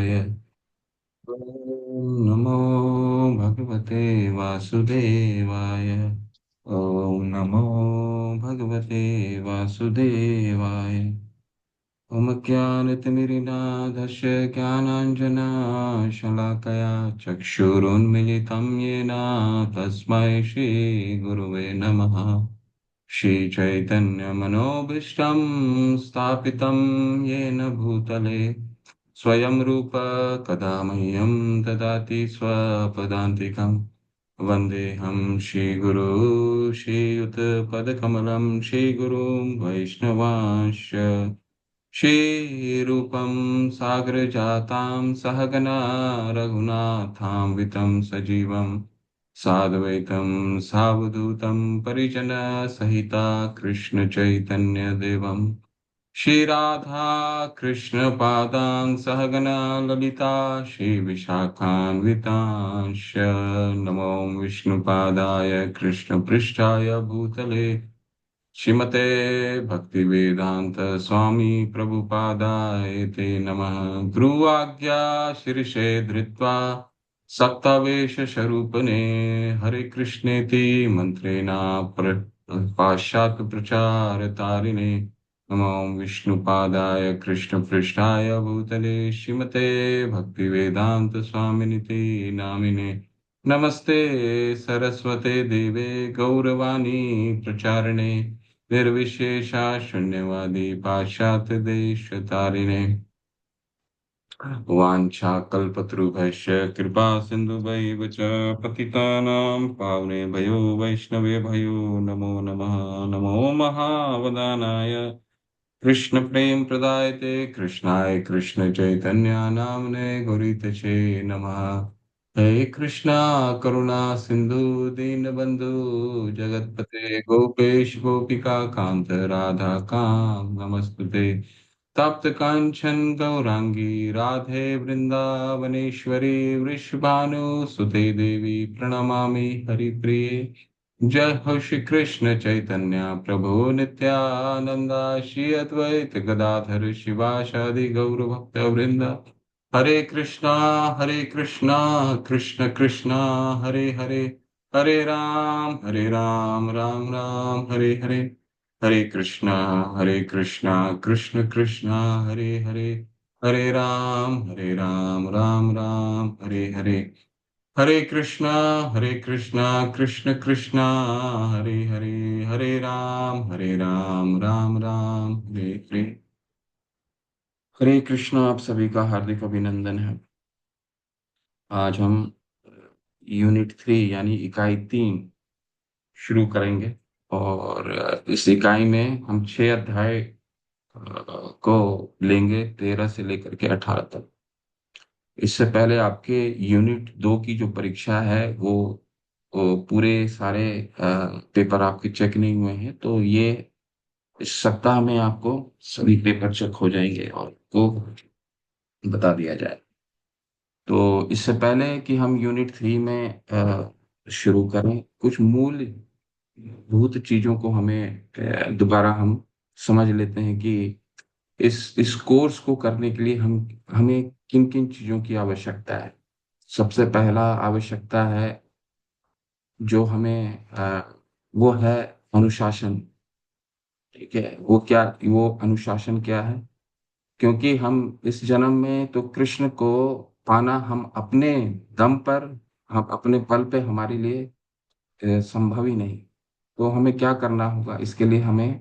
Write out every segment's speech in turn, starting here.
शिवाय। ॐ नमो भगवते वासुदेवाय। ॐ नमो भगवते वासुदेवाय। ॐ ज्ञानतिमिरिनाथस्य ज्ञानाञ्जनशलाकया चक्षुरुन्मिलितं येन तस्मै श्रीगुरुवे नमः। श्रीचैतन्यमनोभीष्टं स्थापितं येन भूतले स्वयं रूप कदा मह्यं ददाति स्वपदान्तिकम्। वन्देऽहं श्रीगुरो श्रीयुतपदकमलं श्रीगुरुं वैष्णवांश्च श्रीरूपं सागरजातां सहगना रघुनाथान्वितं सजीवं साद्वैतं सावधूतं परिजनसहिता कृष्णचैतन्यदेवं श्रीराधा कृष्णपादान् सहगना ललिता श्रीविशाखान्वितांश्च नमो विष्णुपादाय कृष्णपृष्ठाय भूतले श्रीमते भक्तिवेदांत स्वामी प्रभुपादाय ते नमः। गुरुवाज्ञा शीर्षे धृत्वा सप्तावेशस्वरूपिणे हरे कृष्णेति मंत्रेण पाश्चात्य प्रचारतारिणे नमो विष्णुपादाय कृष्णपृष्ठाय भूतले श्रीमते भक्तिवेदांत स्वामिनिति नामिने। नमस्ते सरस्वते देवे गौरवाणी प्रचारिणे निर्विशेषा शून्यवादी पाश्चात्य देशतारिणे। वाञ्छाकल्पतरुभ्यश्च कृपा सिन्धुभैव च पतितानां पावनेभ्यो वैष्णवेभ्यो नमो नमः। नमो महावदानाय कृष्णप्रेमप्रदायते कृष्णाय कृष्णचैतन्य नाम्ने गौरीतचे नमः। हे कृष्णा करुणा सिंधु दीनबंधु जगतपते गोपेश गोपिका कांत राधा कांत नमस्तुते। तप्त कांचन गौरांगी राधे वृंदावनेश्वरी वृषभानुसुते देवी प्रणमामि हरिप्रिये। जय हो श्री कृष्ण चैतन्य प्रभु नित्यानंदा श्री अद्वैत गदाधर शिवासादि गौर भक्त वृंदा। हरे कृष्णा कृष्ण कृष्णा हरे हरे हरे राम राम राम हरे हरे। हरे कृष्णा कृष्ण कृष्णा हरे राम राम राम हरे हरे। हरे कृष्णा कृष्ण कृष्णा हरे राम राम राम हरे हरे। हरे कृष्णा। आप सभी का हार्दिक अभिनंदन है। आज हम यूनिट 3 यानी इकाई 3 शुरू करेंगे और इस इकाई में हम 6 अध्याय को लेंगे, 13 से लेकर के 18 तक। इससे पहले आपके यूनिट 2 की जो परीक्षा है वो पूरे सारे पेपर आपके चेक नहीं हुए हैं, तो ये इस सप्ताह में आपको सभी पेपर चेक हो जाएंगे और को बता दिया जाए। तो इससे पहले कि हम यूनिट 3 में शुरू करें, कुछ मूल भूत चीजों को हमें दोबारा हम समझ लेते हैं कि इस कोर्स को करने के लिए हमें किन किन चीजों की आवश्यकता है। सबसे पहला आवश्यकता है जो हमें वो है अनुशासन। ठीक है, वो अनुशासन क्या है? क्योंकि हम इस जन्म में तो कृष्ण को पाना हम अपने दम पर, हम अपने बल पे हमारे लिए संभव ही नहीं। तो हमें क्या करना होगा? इसके लिए हमें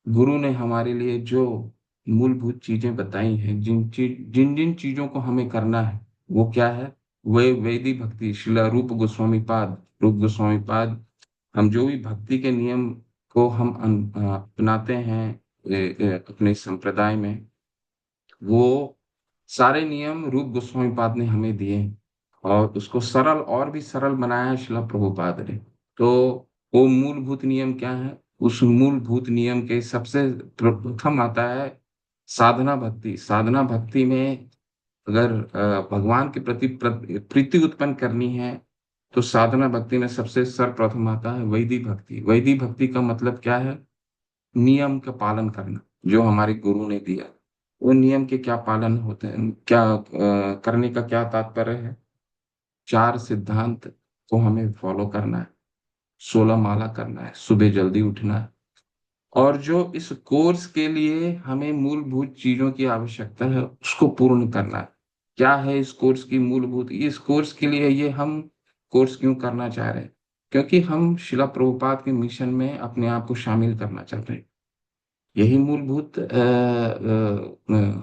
गुरु ने हमारे लिए जो मूलभूत चीजें बताई हैं, जिन जिन चीजों को हमें करना है, वो क्या है? वे वैदिक भक्ति। शिला रूप गोस्वामी पाद हम जो भी भक्ति के नियम को हम अपनाते हैं अपने संप्रदाय में, वो सारे नियम रूप गोस्वामी पाद ने हमें दिए हैं और उसको सरल और भी सरल बनाया है शिला प्रभुपाद ने। तो वो मूलभूत नियम क्या है? उस मूलभूत नियम के सबसे प्रथम आता है साधना भक्ति। साधना भक्ति में अगर भगवान के प्रति प्रीति उत्पन्न करनी है, तो साधना भक्ति में सबसे सर्वप्रथम आता है वैदिक भक्ति। वैदिक भक्ति का मतलब क्या है? नियम का पालन करना जो हमारे गुरु ने दिया। वो नियम के क्या पालन होते हैं, क्या करने का क्या तात्पर्य है। 4 सिद्धांत को हमें फॉलो करना है। 16 माला करना है, सुबह जल्दी उठना है। और जो इस कोर्स के लिए हमें मूलभूत चीजों की आवश्यकता है उसको पूर्ण करना है। क्या है इस कोर्स की मूलभूत, इस कोर्स के लिए ये हम कोर्स क्यों करना चाह रहे हैं? क्योंकि हम शिला प्रभुपाद के मिशन में अपने आप को शामिल करना चाहते हैं। यही मूलभूत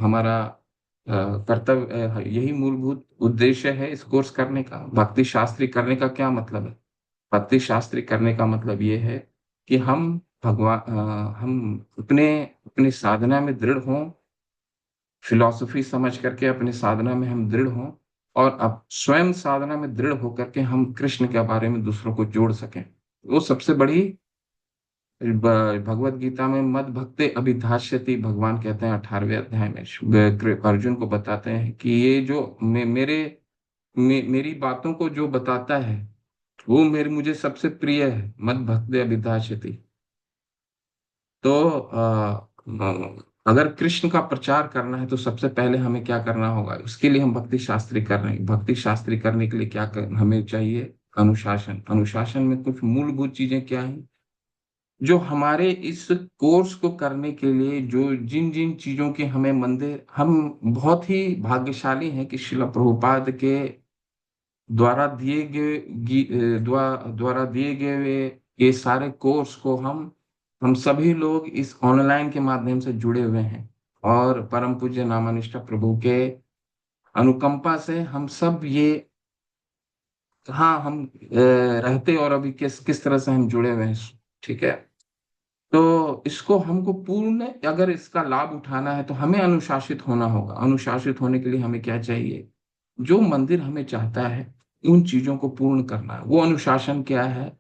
हमारा कर्तव्य, यही मूलभूत उद्देश्य है इस कोर्स करने का। भक्ति शास्त्री करने का क्या मतलब है? भक्ति शास्त्री करने का मतलब ये है कि हम अपने अपने साधना में दृढ़ हों, फिलॉसफी समझ करके अपने साधना में हम दृढ़ हों, और अब स्वयं साधना में दृढ़ होकर के हम कृष्ण के बारे में दूसरों को जोड़ सकें। वो सबसे बड़ी भगवत गीता में मद भक्ते अभिधास्यति भगवान कहते हैं 18वें अध्याय में, अर्जुन को बताते हैं कि ये जो मेरी बातों को जो बताता है वो मेरे मुझे सबसे प्रिय है, मद भक्ते अभिधास्यति। तो अगर कृष्ण का प्रचार करना है तो सबसे पहले हमें क्या करना होगा? उसके लिए हम भक्ति शास्त्री कर रहे हैं। भक्ति शास्त्री करने के लिए हमें चाहिए? अनुशासन। अनुशासन में कुछ मूलभूत चीजें क्या हैं जो हमारे इस कोर्स को करने के लिए, जो जिन जिन चीजों के हमें मंदिर, हम बहुत ही भाग्यशाली हैं कि शिला प्रभुपाद के द्वारा दिए गए द्वारा दिए गए ये सारे कोर्स को हम सभी लोग इस ऑनलाइन के माध्यम से जुड़े हुए हैं। और परम पूज्य नामानिष्ठा प्रभु के अनुकंपा से हम सब ये, हाँ, हम रहते और अभी किस किस तरह से हम जुड़े हुए हैं। ठीक है। तो इसको हमको पूर्ण, अगर इसका लाभ उठाना है तो हमें अनुशासित होना होगा। अनुशासित होने के लिए हमें क्या चाहिए? जो मंदिर हमें चाहता है उन चीजों को पूर्ण करना है। वो अनुशासन क्या है?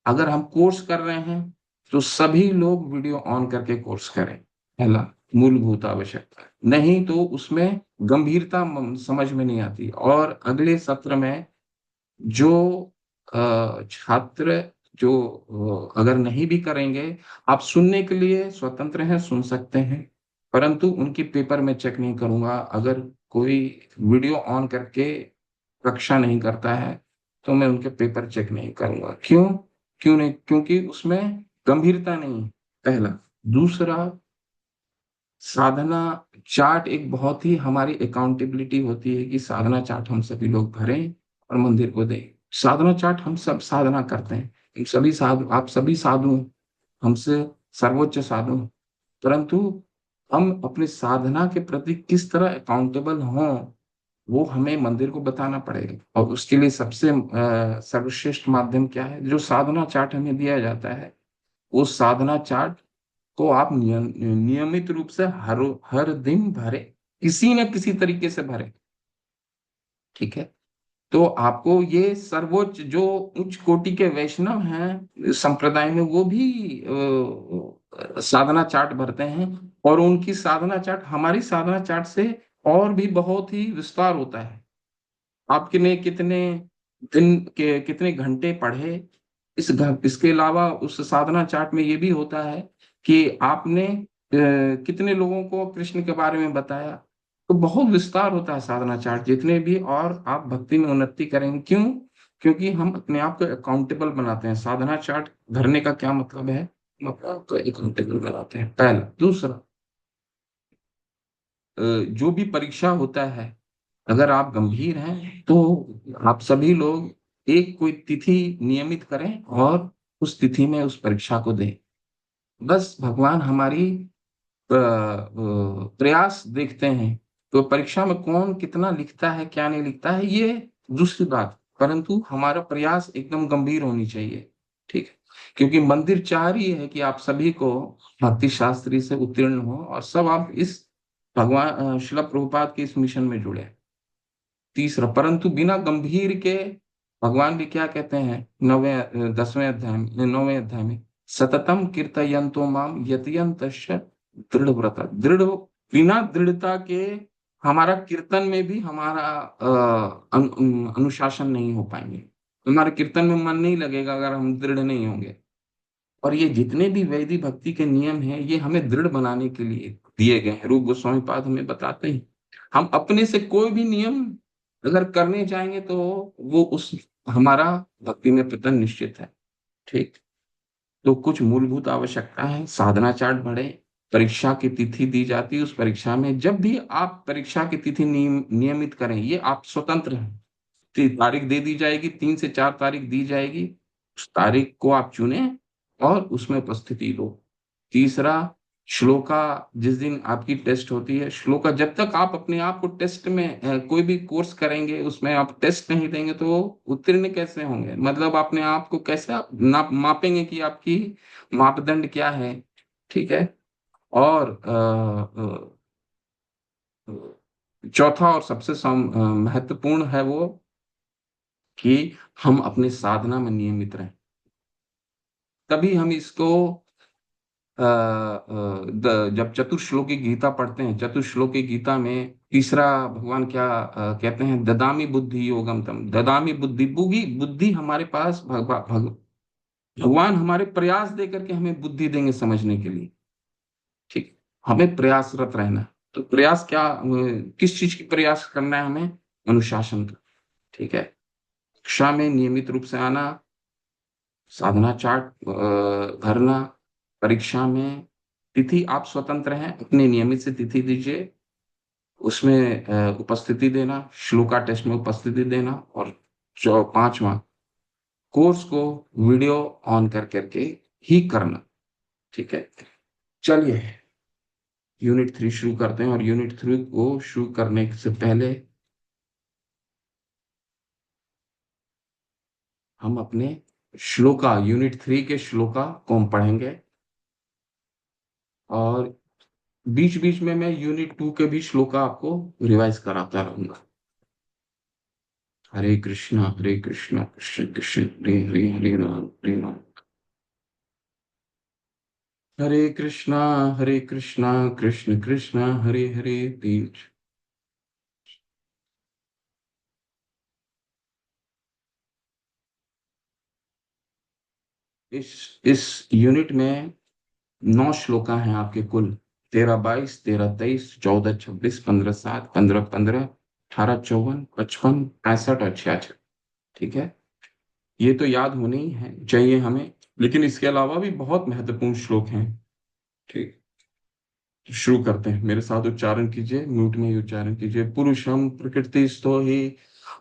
अगर हम कोर्स कर रहे हैं तो सभी लोग वीडियो ऑन करके कोर्स करें। पहला मूलभूत आवश्यकता है। नहीं तो उसमें गंभीरता समझ में नहीं आती। और अगले सत्र में जो छात्र जो अगर नहीं भी करेंगे, आप सुनने के लिए स्वतंत्र हैं, सुन सकते हैं, परंतु उनकी पेपर में चेक नहीं करूंगा। अगर कोई वीडियो ऑन करके कक्षा नहीं करता है तो मैं उनके पेपर चेक नहीं करूंगा। क्यों? क्यों नहीं? क्योंकि उसमें गंभीरता नहीं है, पहला। दूसरा, साधना चार्ट एक बहुत ही हमारी अकाउंटेबिलिटी होती है कि साधना चार्ट हम सभी लोग भरें और मंदिर को दें। साधना चार्ट हम सब साधना करते हैं, हम सभी साधु, आप सभी साधु हैं, हमसे सर्वोच्च साधु हैं। परंतु हम अपनी साधना के प्रति किस तरह अकाउंटेबल हों, वो हमें मंदिर को बताना पड़ेगा। और उसके लिए सबसे सर्वश्रेष्ठ माध्यम क्या है? जो साधना चार्ट हमें दिया जाता है, वो साधना चार्ट को आप नियमित रूप से हर हर दिन भरे, किसी न किसी तरीके से भरे। ठीक है। तो आपको ये सर्वोच्च, जो उच्च कोटि के वैष्णव हैं संप्रदाय में, वो भी साधना चार्ट भरते हैं। और उनकी साधना चार्ट हमारी साधना चार्ट से और भी बहुत ही विस्तार होता है। आपने कितने दिन के कितने घंटे पढ़े, इसके अलावा उस साधना चार्ट में ये भी होता है कि आपने कितने लोगों को कृष्ण के बारे में बताया। तो बहुत विस्तार होता है साधना चार्ट जितने भी। और आप भक्ति में उन्नति करेंगे। क्यों? क्योंकि हम अपने आप को अकाउंटेबल बनाते हैं। साधना चार्ट भरने का क्या मतलब है? हम अपने आप को अकाउंटेबल बनाते हैं, पहला। दूसरा, जो भी परीक्षा होता है, अगर आप गंभीर हैं तो आप सभी लोग एक कोई तिथि नियमित करें और उस तिथि में उस परीक्षा को दें। बस भगवान हमारी प्रयास देखते हैं। तो परीक्षा में कौन कितना लिखता है क्या नहीं लिखता है ये दूसरी बात, परंतु हमारा प्रयास एकदम गंभीर होनी चाहिए। ठीक है। क्योंकि मंदिर चाह रही है कि आप सभी को भक्ति शास्त्री से उत्तीर्ण हो और सब आप इस भगवान शिला प्रभुपाद के इस मिशन में जुड़े। तीसरा, परंतु बिना गंभीर के, भगवान भी क्या कहते हैं 9वें अध्याय में, सततम कीर्तयन्तो माम यतयन्तश्च दृढ़व्रता। दृढ़, बिना दृढ़ता के हमारा कीर्तन में भी हमारा अनुशासन नहीं हो पाएंगे। हमारे कीर्तन में मन नहीं लगेगा अगर हम दृढ़ नहीं होंगे। और ये जितने भी वैदिक भक्ति के नियम हैं, ये हमें दृढ़ बनाने के लिए दिए गए हैं। रूप गोस्वामी पाद हमें बताते हैं, हम अपने से कोई भी नियम अगर करने जाएंगे तो वो उस हमारा भक्ति में पतन निश्चित है। ठीक। तो कुछ मूलभूत आवश्यकता है, साधना चार्ट बढ़े, परीक्षा की तिथि दी जाती है, उस परीक्षा में जब भी आप परीक्षा की तिथि नियमित करें, ये आप स्वतंत्र हैं। तारीख दे दी जाएगी, 3 से 4 तारीख दी जाएगी, उस तारीख को आप चुने और उसमें उपस्थिति दो। तीसरा, श्लोका, जिस दिन आपकी टेस्ट होती है, श्लोका जब तक आप अपने आप को टेस्ट में कोई भी कोर्स करेंगे उसमें आप टेस्ट नहीं देंगे तो वो उत्तीर्ण कैसे होंगे, मतलब अपने आप को कैसे आप मापेंगे कि आपकी मापदंड क्या है। ठीक है। और चौथा और सबसे महत्वपूर्ण है वो कि हम अपनी साधना में नियमित रहें, तभी हम इसको जब चतुर्श्लोकी गीता पढ़ते हैं, चतुर्श्लोकी गीता में तीसरा भगवान क्या कहते हैं, ददामी बुद्धि योगम तम, ददामी बुद्धि, बुद्धि बुद्धि हमारे पास भगवान हमारे प्रयास दे करके हमें बुद्धि देंगे समझने के लिए। ठीक। हमें प्रयासरत रहना है। तो प्रयास क्या, किस चीज की प्रयास करना है हमें, अनुशासन का। ठीक है। कक्षा में नियमित रूप से आना, साधना चार्ट भरना, परीक्षा में तिथि आप स्वतंत्र हैं, अपने नियमित से तिथि दीजिए, उसमें उपस्थिति देना, श्लोका टेस्ट में उपस्थिति देना, और जो पांचवा, कोर्स को वीडियो ऑन कर करके ही करना। ठीक है। चलिए यूनिट 3 शुरू करते हैं, और यूनिट 3 को शुरू करने से पहले हम अपने श्लोका, यूनिट 3 के श्लोका को हम पढ़ेंगे, और बीच बीच में मैं यूनिट 2 के भी श्लोका आपको रिवाइज कराता रहूंगा। हरे कृष्णा कृष्ण कृष्ण हरे हरे, हरे राम हरे कृष्णा कृष्ण कृष्ण हरे हरे। तीन। इस यूनिट में 9 श्लोका हैं आपके कुल, 13-22, 13-23, 14-26, 15-7, 15-15, 18-54, 55, 65 और 66। ठीक है। ये तो याद होने ही है चाहिए हमें, लेकिन इसके अलावा भी बहुत महत्वपूर्ण श्लोक हैं। ठीक। शुरू करते हैं, मेरे साथ उच्चारण कीजिए, म्यूट में ही उच्चारण कीजिए। पुरुषम प्रकृति स्थो ही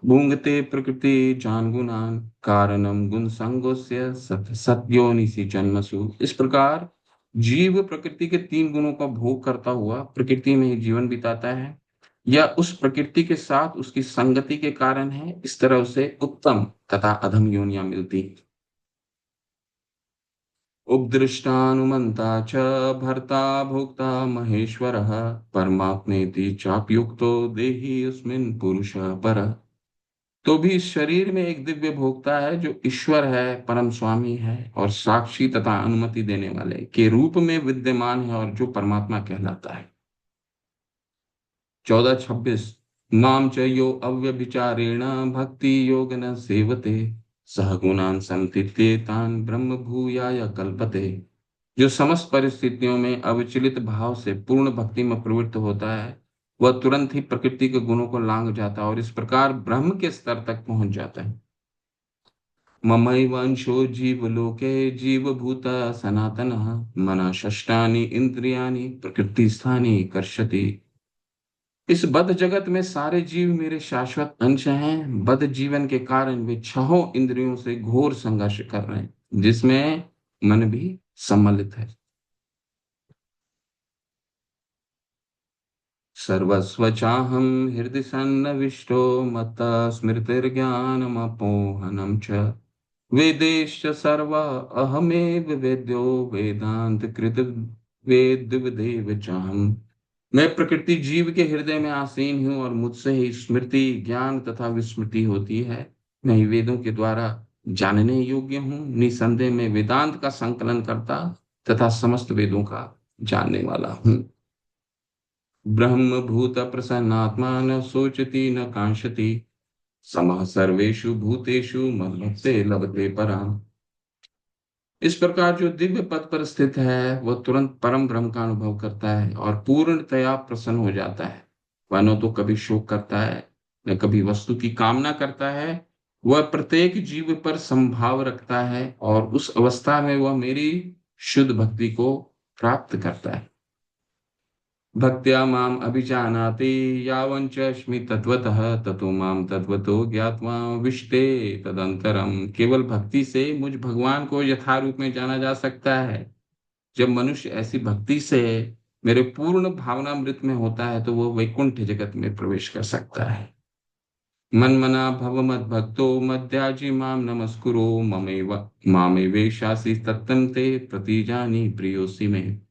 भूंगते प्रकृति जान गुणान कारणम गुण संगोस्य सत्योनिसी जन्मसु। इस प्रकार जीव प्रकृति के 3 गुणों का भोग करता हुआ प्रकृति में ही जीवन बिताता है, या उस प्रकृति के साथ उसकी संगति के कारण है, इस तरह उसे उत्तम तथा अधम योनियां मिलती। उपदृष्टानुमन्ता च भर्ता भोक्ता महेश्वरः परमात्मेति चाप्युक्तो देहि अस्मिन् पुरुषः परः। तो भी इस शरीर में एक दिव्य भोक्ता है जो ईश्वर है, परम स्वामी है, और साक्षी तथा अनुमति देने वाले के रूप में विद्यमान है, और जो परमात्मा कहलाता है। 14-26, माम च यो अव्यभिचारेण भक्ति योग न सेवते सह गुणान संतीत्येतान ब्रह्म भूयाय कल्पते। जो समस्त परिस्थितियों में अविचलित भाव से पूर्ण भक्ति में प्रवृत्त होता है, वह तुरंत ही प्रकृति के गुणों को लांघ जाता है और इस प्रकार ब्रह्म के स्तर तक पहुंच जाता है। ममैवांशो जीवलोके जीवभूत सनातन मना षष्ठानि इंद्रियाणि प्रकृति स्थानि कर्षति। इस बद्ध जगत में सारे जीव मेरे शाश्वत अंश हैं। बद्ध जीवन के कारण वे 6 इंद्रियों से घोर संघर्ष कर रहे हैं, जिसमें मन भी सम्मिलित है। सर्वस्व चाहं हृदि सन्निविष्टो मत्तः स्मृतिर्ज्ञानमपोहनं च वेदैश्च सर्व अहमेव वेद्यो वेदांत कृत वेद विदेव चाहम। मैं प्रकृति जीव के हृदय में आसीन हूँ, और मुझसे ही स्मृति, ज्ञान तथा विस्मृति होती है। मैं ही वेदों के द्वारा जानने योग्य हूँ, निसंदेह में वेदांत का संकलन करता तथा समस्त वेदों का जानने वाला हूँ। ब्रह्म भूत प्रसन्नात्मा न सोचति न कांक्षति समः सर्वेषु भूतेषु मद्भक्ते लभते पराम्। इस प्रकार जो दिव्य पद पर स्थित है वह तुरंत परम ब्रह्म का अनुभव करता है और पूर्णतया प्रसन्न हो जाता है। वह न तो कभी शोक करता है, न कभी वस्तु की कामना करता है। वह प्रत्येक जीव पर समभाव रखता है और उस अवस्था में वह मेरी शुद्ध भक्ति को प्राप्त करता है। भक्त्या माम अभिजानाति यावञ्च अस्मि तत्वतः ततो माम तत्वतो ज्ञात्वा विष्टे तदंतरम। केवल भक्ति से मुझ भगवान को यथारूप में जाना जा सकता है। जब मनुष्य ऐसी भक्ति से मेरे पूर्ण भावनामृत में होता है तो वह वैकुंठ जगत में प्रवेश कर सकता है। मन्मना भव मद भक्तो मद्याजी माम नमस्कुरु ममेव मामेवेशासि तत्तम ते प्रतिजानी प्रियोसी में।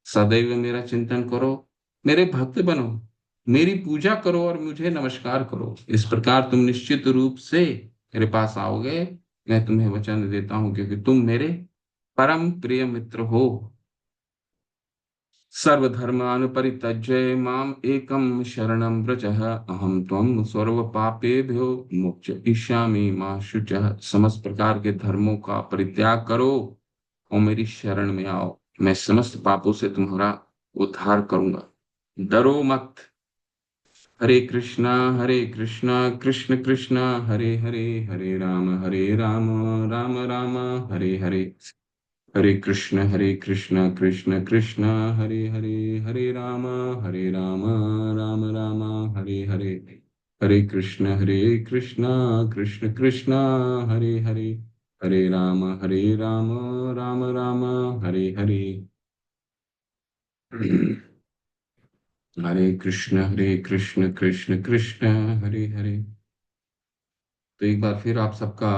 सदैव मेरा चिंतन करो, मेरे भक्त बनो, मेरी पूजा करो और मुझे नमस्कार करो। इस प्रकार तुम निश्चित रूप से मेरे पास आओगे। मैं तुम्हें वचन देता हूं क्योंकि तुम मेरे परम प्रिय मित्र हो। सर्वधर्मान् परित्यज्य माम एकम शरणं व्रजः अहम त्वं सर्व पापेभ्यो मोक्षयिष्यामि मा शुचः। समस्त प्रकार के धर्मों का परित्याग करो और मेरी शरण में आओ। मैं समस्त पापों से तुम्हारा उद्धार करूंगा। डरो मत। हरे कृष्णा कृष्ण कृष्ण हरे हरे, हरे राम राम राम हरे हरे। हरे कृष्ण कृष्ण कृष्ण हरे हरे, हरे राम राम राम हरे हरे। हरे कृष्ण कृष्ण कृष्ण हरे हरे, हरे राम राम राम हरे हरे। हरे कृष्ण कृष्ण कृष्ण हरे हरे। तो एक बार फिर आप सबका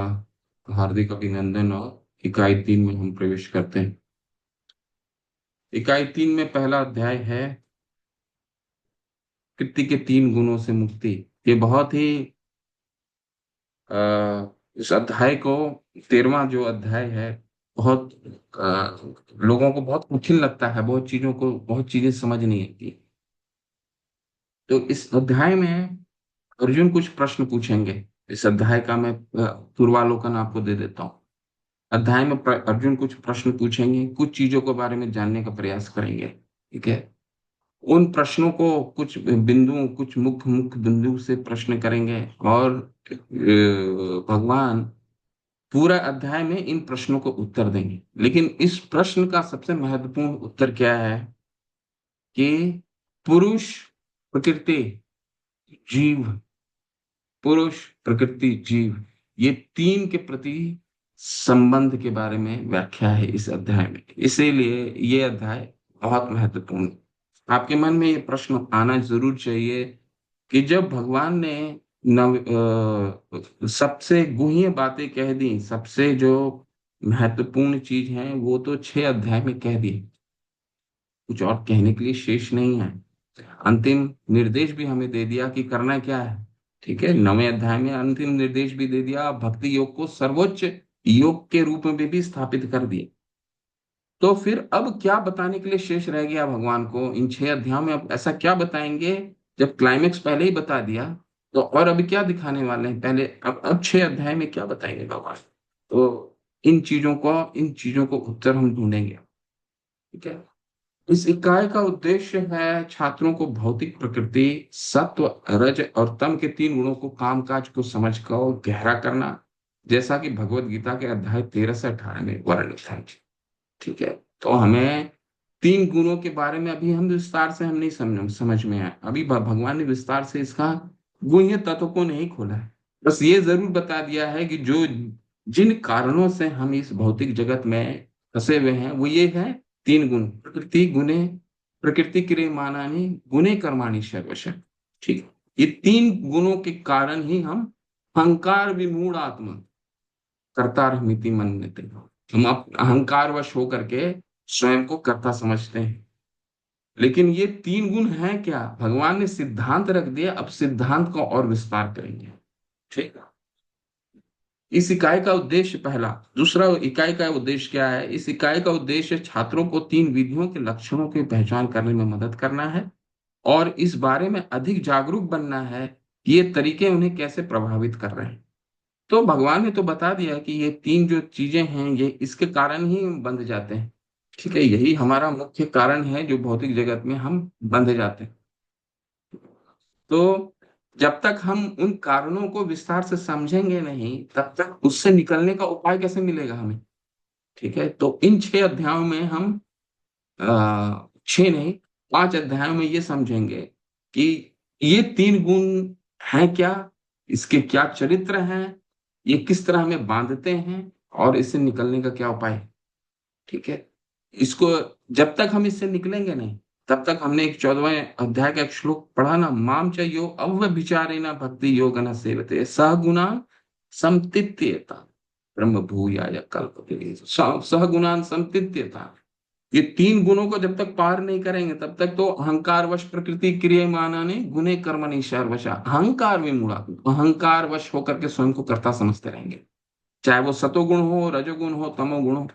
हार्दिक अभिनंदन। और इकाई 3 में हम प्रवेश करते हैं। इकाई 3 में पहला अध्याय है कृति के 3 गुणों से मुक्ति। ये बहुत ही इस अध्याय को 13वां जो अध्याय है बहुत लोगों को बहुत कठिन लगता है। बहुत चीजें समझ नहीं आती। तो इस अध्याय में अर्जुन कुछ प्रश्न पूछेंगे। इस अध्याय का मैं पूर्वालोकन आपको दे देता हूँ। अध्याय में अर्जुन कुछ प्रश्न पूछेंगे, कुछ चीजों के बारे में जानने का प्रयास करेंगे। ठीक है। उन प्रश्नों को कुछ मुख्य मुख्य बिंदु से प्रश्न करेंगे और भगवान पूरा अध्याय में इन प्रश्नों को उत्तर देंगे। लेकिन इस प्रश्न का सबसे महत्वपूर्ण उत्तर क्या है कि पुरुष, प्रकृति, जीव, पुरुष, प्रकृति, जीव, ये तीन के प्रति संबंध के बारे में व्याख्या है इस अध्याय में। इसीलिए ये अध्याय बहुत महत्वपूर्ण है। आपके मन में ये प्रश्न आना जरूर चाहिए कि जब भगवान ने सबसे गुह्य बातें कह दी, सबसे जो महत्वपूर्ण चीज है वो तो 6 अध्याय में कह दी। कुछ और कहने के लिए शेष नहीं है। अंतिम निर्देश भी हमें दे दिया कि करना क्या है। ठीक है। 9वें अध्याय में अंतिम निर्देश भी दे दिया। भक्ति योग को सर्वोच्च योग के रूप में भी स्थापित कर दिया। तो फिर अब क्या बताने के लिए शेष रह गया भगवान को इन 6 अध्यायों में? अब ऐसा क्या बताएंगे जब क्लाइमेक्स पहले ही बता दिया? तो और अभी क्या दिखाने वाले हैं? पहले अब 6 अध्याय में क्या बताएंगे भगवान? तो इन चीजों को उत्तर हम ढूंढेंगे। ठीक है। इस इकाई का उद्देश्य है छात्रों को भौतिक प्रकृति, सत्व, रज और तम के 3 गुणों को, कामकाज को समझ कर गहरा करना, जैसा कि भगवत गीता के अध्याय 13 से 18 में वर्णित है। ठीक है। तो हमें 3 गुणों के बारे में अभी हम विस्तार से हम नहीं समझ में आया। अभी भगवान ने विस्तार से इसका गुह्य तत्व को नहीं खोला है। बस ये जरूर बता दिया है कि जो जिन कारणों से हम इस भौतिक जगत में फंसे हुए हैं वो ये है 3 गुण। प्रकृति क्रियमाणानि गुणे कर्माणि सर्वश। ठीक। ये 3 गुणों के कारण ही हम अहंकार विमूढ़ आत्मा कर्तारमिति मन्यते, हम अहंकारवश होकर के स्वयं को कर्ता समझते हैं। लेकिन ये 3 गुण हैं क्या? भगवान ने सिद्धांत रख दिया। अब सिद्धांत का और विस्तार करेंगे। ठीक है। इस इकाई का उद्देश्य पहला, दूसरा इकाई का उद्देश्य क्या है? इस इकाई का उद्देश्य छात्रों को 3 विधियों के लक्षणों की पहचान करने में मदद करना है और इस बारे में अधिक जागरूक बनना है कि ये तरीके उन्हें कैसे प्रभावित कर रहे हैं। तो भगवान ने तो बता दिया कि ये तीन जो चीजें हैं ये इसके कारण ही बंध जाते हैं। ठीक है, यही हमारा मुख्य कारण है जो भौतिक जगत में हम बंध जाते हैं। तो जब तक हम उन कारणों को विस्तार से समझेंगे नहीं, तब तक उससे निकलने का उपाय कैसे मिलेगा हमें। ठीक है, तो इन 6 अध्यायों में हम 6 नहीं, 5 अध्यायों में ये समझेंगे कि ये तीन गुण हैं क्या, इसके क्या चरित्र हैं, ये किस तरह हमें बांधते हैं, और इससे निकलने का क्या उपाय है। ठीक है, इसको जब तक हम इससे निकलेंगे नहीं, तब तक हमने एक 14वें अध्याय का एक श्लोक पढ़ा ना, माम च यो अव्यभिचारेण भक्ति योगन सेवते सह गुणा समतित्येता ब्रह्म भूयाय कल्पते। सह गुणान समतित्येता, ये तीन गुणों को जब तक पार नहीं करेंगे तब तक तो अहंकार वश प्रकृति क्रियमाणानि गुणे कर्मणि सर्वशः, अहंकार विमूढ़ा, अहंकार वश होकर के स्वयं को कर्ता समझते रहेंगे। चाहे वो सतोगुण हो, रजोगुण हो, तमोगुण हो,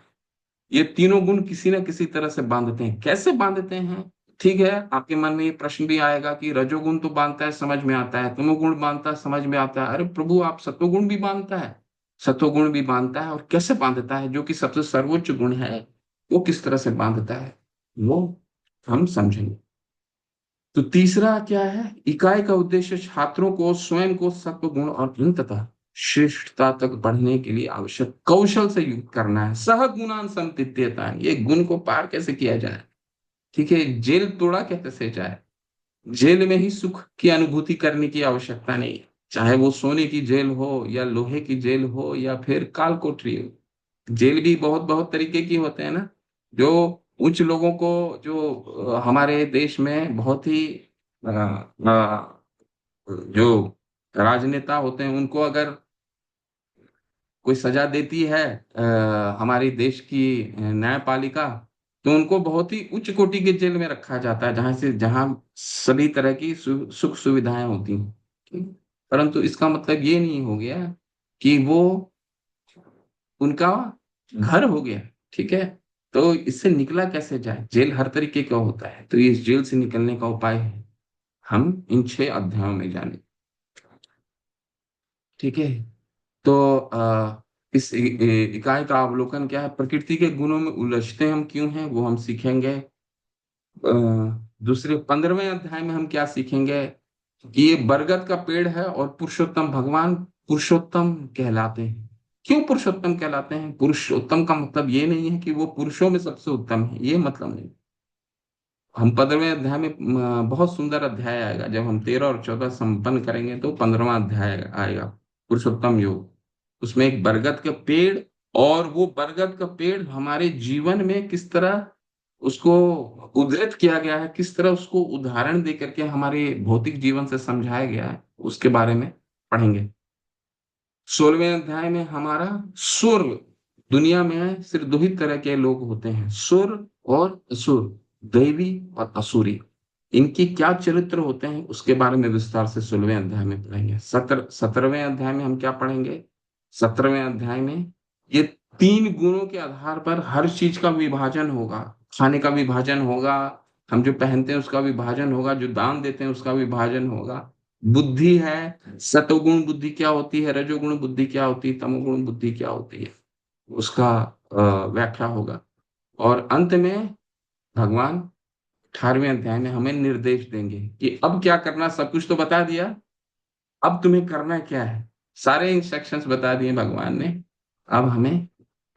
ये तीनों गुण किसी न किसी तरह से बांधते हैं। कैसे बांधते हैं? ठीक है, आपके मन में ये प्रश्न भी आएगा कि रजोगुण तो बांधता है, समझ में आता है, तमोगुण बांधता है, समझ में आता है। अरे प्रभु, आप सतोगुण भी बांधता है, सतोगुण भी बांधता है, और कैसे बांधता है? जो कि सबसे सर्वोच्च गुण है, वो किस तरह से बांधता है, वो हम समझेंगे। तो तीसरा क्या है? इकाई का उद्देश्य छात्रों को स्वयं को सत्व गुण और अंततः श्रेष्ठता तक बढ़ने के लिए आवश्यक कौशल से युक्त करना है। सह गुणान संतित्यता, ये गुण को पार कैसे किया जाए। ठीक है, जेल तोड़ा कैसे जाए। जेल में ही सुख की अनुभूति करने की आवश्यकता नहीं है, चाहे वो सोने की जेल हो या लोहे की जेल हो या फिर काल कोठरी हो। जेल भी बहुत बहुत तरीके की होते हैं ना। जो उच्च लोगों को, जो हमारे देश में बहुत ही जो राजनेता होते हैं, उनको अगर कोई सजा देती है हमारी देश की न्यायपालिका, तो उनको बहुत ही उच्च कोटि के जेल में रखा जाता है, जहां सभी तरह की सुख सुविधाएं होती हैं। ठीक? परंतु इसका मतलब ये नहीं हो गया कि वो उनका घर हो गया। ठीक है, तो इससे निकला कैसे जाए। जेल हर तरीके का होता है, तो इस जेल से निकलने का उपाय है हम इन 6 अध्यायों में जाने। ठीक है, तो इस इकाई का अवलोकन क्या है, प्रकृति के गुणों में उलझते हम क्यों हैं, वो हम सीखेंगे। दूसरे 15वें अध्याय में हम क्या सीखेंगे कि ये बरगद का पेड़ है और पुरुषोत्तम भगवान पुरुषोत्तम कहलाते हैं। क्यों पुरुषोत्तम कहलाते हैं? पुरुषोत्तम का मतलब ये नहीं है कि वो पुरुषों में सबसे उत्तम है, ये मतलब नहीं। हम 15वें अध्याय में बहुत सुंदर अध्याय आएगा, जब हम 13 और 14 संपन्न करेंगे तो 15वां अध्याय आएगा, पुरुषोत्तम योग। उसमें एक बरगद का पेड़, और वो बरगद का पेड़ हमारे जीवन में किस तरह उसको उद्धृत किया गया है, किस तरह उसको उदाहरण दे करके हमारे भौतिक जीवन से समझाया गया है, उसके बारे में पढ़ेंगे। 16वें अध्याय में हमारा सुर, दुनिया में सिर्फ दो ही तरह के लोग होते हैं, सुर और असुर, दैवी और असुरी। इनके क्या चरित्र होते हैं उसके बारे में विस्तार से 16वें अध्याय में पढ़ेंगे। 17वें अध्याय में हम क्या पढ़ेंगे? 17वें अध्याय में ये तीन गुणों के आधार पर हर चीज का विभाजन होगा। खाने का विभाजन होगा, हम जो पहनते हैं उसका विभाजन होगा, जो दान देते हैं उसका विभाजन होगा। बुद्धि है, सतोगुण बुद्धि क्या होती है, रजोगुण बुद्धि क्या होती है, तमोगुण बुद्धि क्या होती है, उसका व्याख्या होगा। और अंत में भगवान 18वें अध्याय में हमें निर्देश देंगे कि अब क्या करना। सब कुछ तो बता दिया, अब तुम्हें करना क्या है। सारे इंस्ट्रक्शंस बता दिए भगवान ने, अब हमें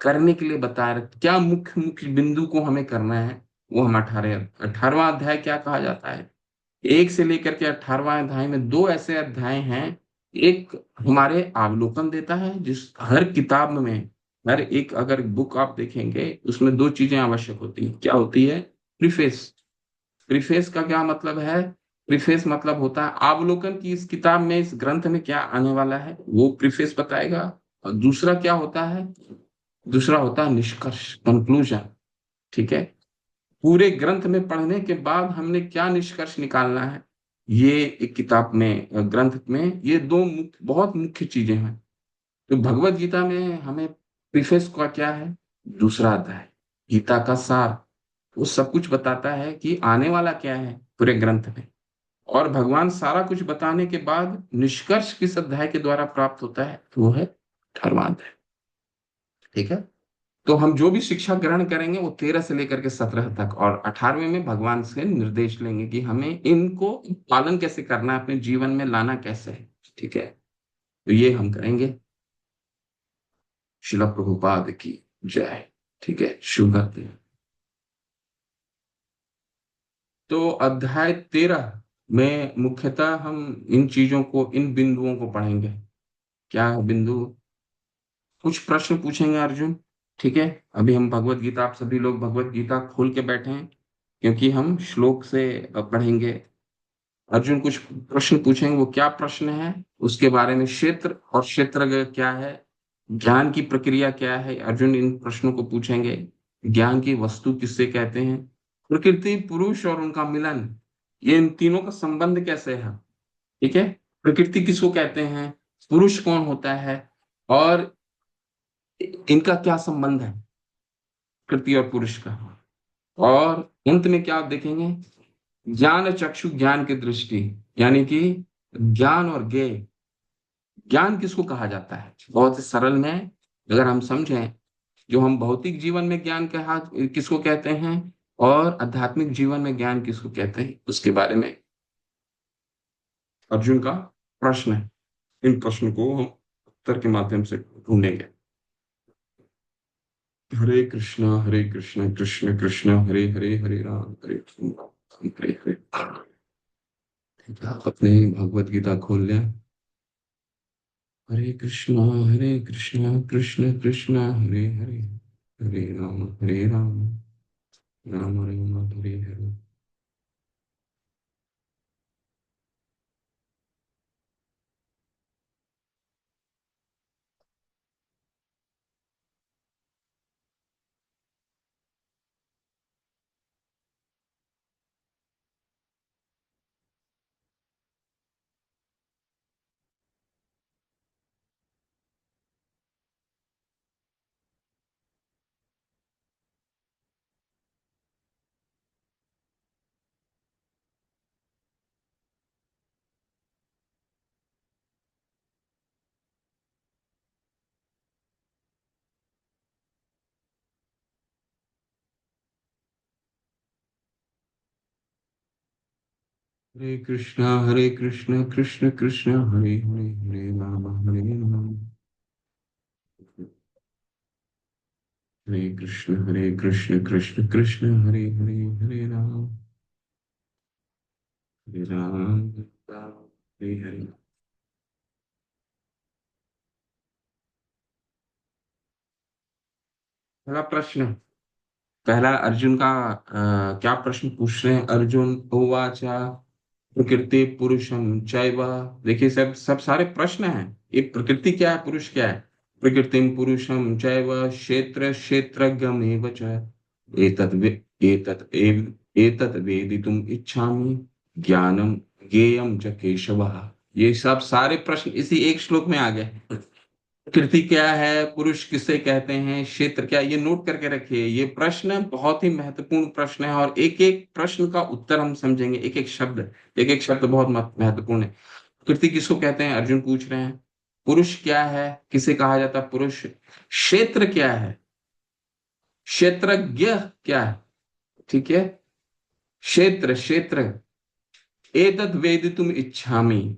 करने के लिए बता रहे क्या मुख्य मुख्य बिंदु को हमें करना है, वो हम 18वां अध्याय क्या कहा जाता है। 1 से लेकर के 18वां अध्याय में दो ऐसे अध्याय हैं। एक हमारे अवलोकन देता है, जिस हर किताब में, हर एक अगर बुक आप देखेंगे उसमें दो चीजें आवश्यक होती हैं। क्या होती है? प्रीफेस। प्रीफेस का क्या मतलब है? प्रीफेस मतलब होता है अवलोकन की, इस किताब में, इस ग्रंथ में क्या आने वाला है, वो प्रीफेस बताएगा। और दूसरा क्या होता है? दूसरा होता है निष्कर्ष, कंक्लूजन। ठीक है, पूरे ग्रंथ में पढ़ने के बाद हमने क्या निष्कर्ष निकालना है, ये एक किताब में, ग्रंथ में, ये दो मुख्य, बहुत मुख्य चीजें हैं। तो भगवत गीता में हमें प्रीफेस का क्या है? दूसरा अध्याय, गीता का सार, वो सब कुछ बताता है कि आने वाला क्या है पूरे ग्रंथ में। और भगवान सारा कुछ बताने के बाद निष्कर्ष किस अध्याय के द्वारा प्राप्त होता है, तो वो है धर्मांध है। ठीक है। तो हम जो भी शिक्षा ग्रहण करेंगे वो 13 से लेकर के 17 तक, और 18वें में भगवान से निर्देश लेंगे कि हमें इनको पालन कैसे करना है, अपने जीवन में लाना कैसे है। ठीक है। तो ये हम करेंगे। शिला प्रभुपाद की जय। ठीक है, शुरू करते हैं। तो अध्याय 13 में मुख्यतः हम इन चीजों को, इन बिंदुओं को पढ़ेंगे। क्या है बिंदु? कुछ प्रश्न पूछेंगे अर्जुन। ठीक है। अभी हम भगवत गीता, आप सभी लोग भगवत गीता खोल के बैठे हैं, क्योंकि हम श्लोक से पढ़ेंगे। अर्जुन कुछ प्रश्न पूछेंगे। वो क्या प्रश्न है उसके बारे में, क्षेत्र और क्षेत्रज्ञ क्या है, ज्ञान की प्रक्रिया क्या है, अर्जुन इन प्रश्नों को पूछेंगे। ज्ञान की वस्तु किससे कहते हैं, प्रकृति, पुरुष और उनका मिलन, ये इन तीनों का संबंध कैसे है। ठीक है। प्रकृति किसको कहते हैं, पुरुष कौन होता है, और इनका क्या संबंध है, प्रकृति और पुरुष का। और अंत में क्या आप देखेंगे, ज्ञान चक्षु, ज्ञान की दृष्टि, यानी कि ज्ञान और ज्ञेय, ज्ञान किसको कहा जाता है। बहुत ही सरल में अगर हम समझें, जो हम भौतिक जीवन में ज्ञान कहा किसको कहते हैं, और आध्यात्मिक जीवन में ज्ञान किसको कहते हैं, उसके बारे में अर्जुन का प्रश्न है। इन प्रश्न को हम उत्तर के माध्यम से ढूंढेंगे। हरे कृष्ण कृष्ण कृष्ण हरे हरे, हरे राम हरे राम हरे हरे। ठीक है, आप अपने भगवत गीता खोल लें। हरे कृष्ण कृष्ण कृष्ण हरे हरे, हरे राम राम राम हरे हरे। हरे कृष्ण कृष्ण कृष्ण हरे हरे, हरे राम हरे कृष्ण कृष्ण कृष्ण हरे हरे, हरे राम हरे हरे। पहला प्रश्न, पहला अर्जुन का क्या प्रश्न पूछ रहे हैं। अर्जुन उवाचा प्रकृति पुरुषम चैव। देखिए, सब सब सारे प्रश्न हैं। ये प्रकृति क्या है, पुरुष क्या है। प्रकृतिम पुरुषम चैव क्षेत्र क्षेत्रज्ञमेव च एतत् वेदितुम इच्छामि ज्ञानम ज्ञेयम च केशवः। ये सब सारे प्रश्न इसी एक श्लोक में आ गए। प्रकृति क्या है, पुरुष किसे कहते हैं, क्षेत्र क्या है, ये नोट करके रखिए। ये प्रश्न बहुत ही महत्वपूर्ण प्रश्न है, और एक एक प्रश्न का उत्तर हम समझेंगे, एक एक शब्द बहुत महत्वपूर्ण है। प्रकृति किसको कहते हैं, अर्जुन पूछ रहे हैं। पुरुष क्या है, किसे कहा जाता है पुरुष। क्षेत्र क्या है, क्षेत्रज्ञ क्या है। ठीक है। क्षेत्र क्षेत्र, एतद् वेदितुम इच्छामि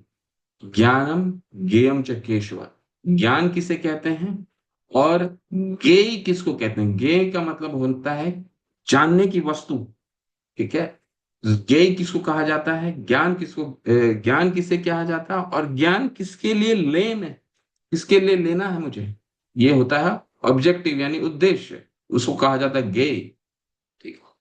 ज्ञानम ज्ञेयम च केशव। ज्ञान किसे कहते हैं, और ज्ञेय किसको कहते हैं। ज्ञेय का मतलब होता है जानने की वस्तु। ठीक है। ज्ञेय किसको कहा जाता है, ज्ञान किसको, ज्ञान किसे कहा जाता है, और ज्ञान किसके लिए लेन है, किसके लिए लेना है मुझे, ये होता है ऑब्जेक्टिव यानी उद्देश्य, उसको कहा जाता है ज्ञेय। ठीक है।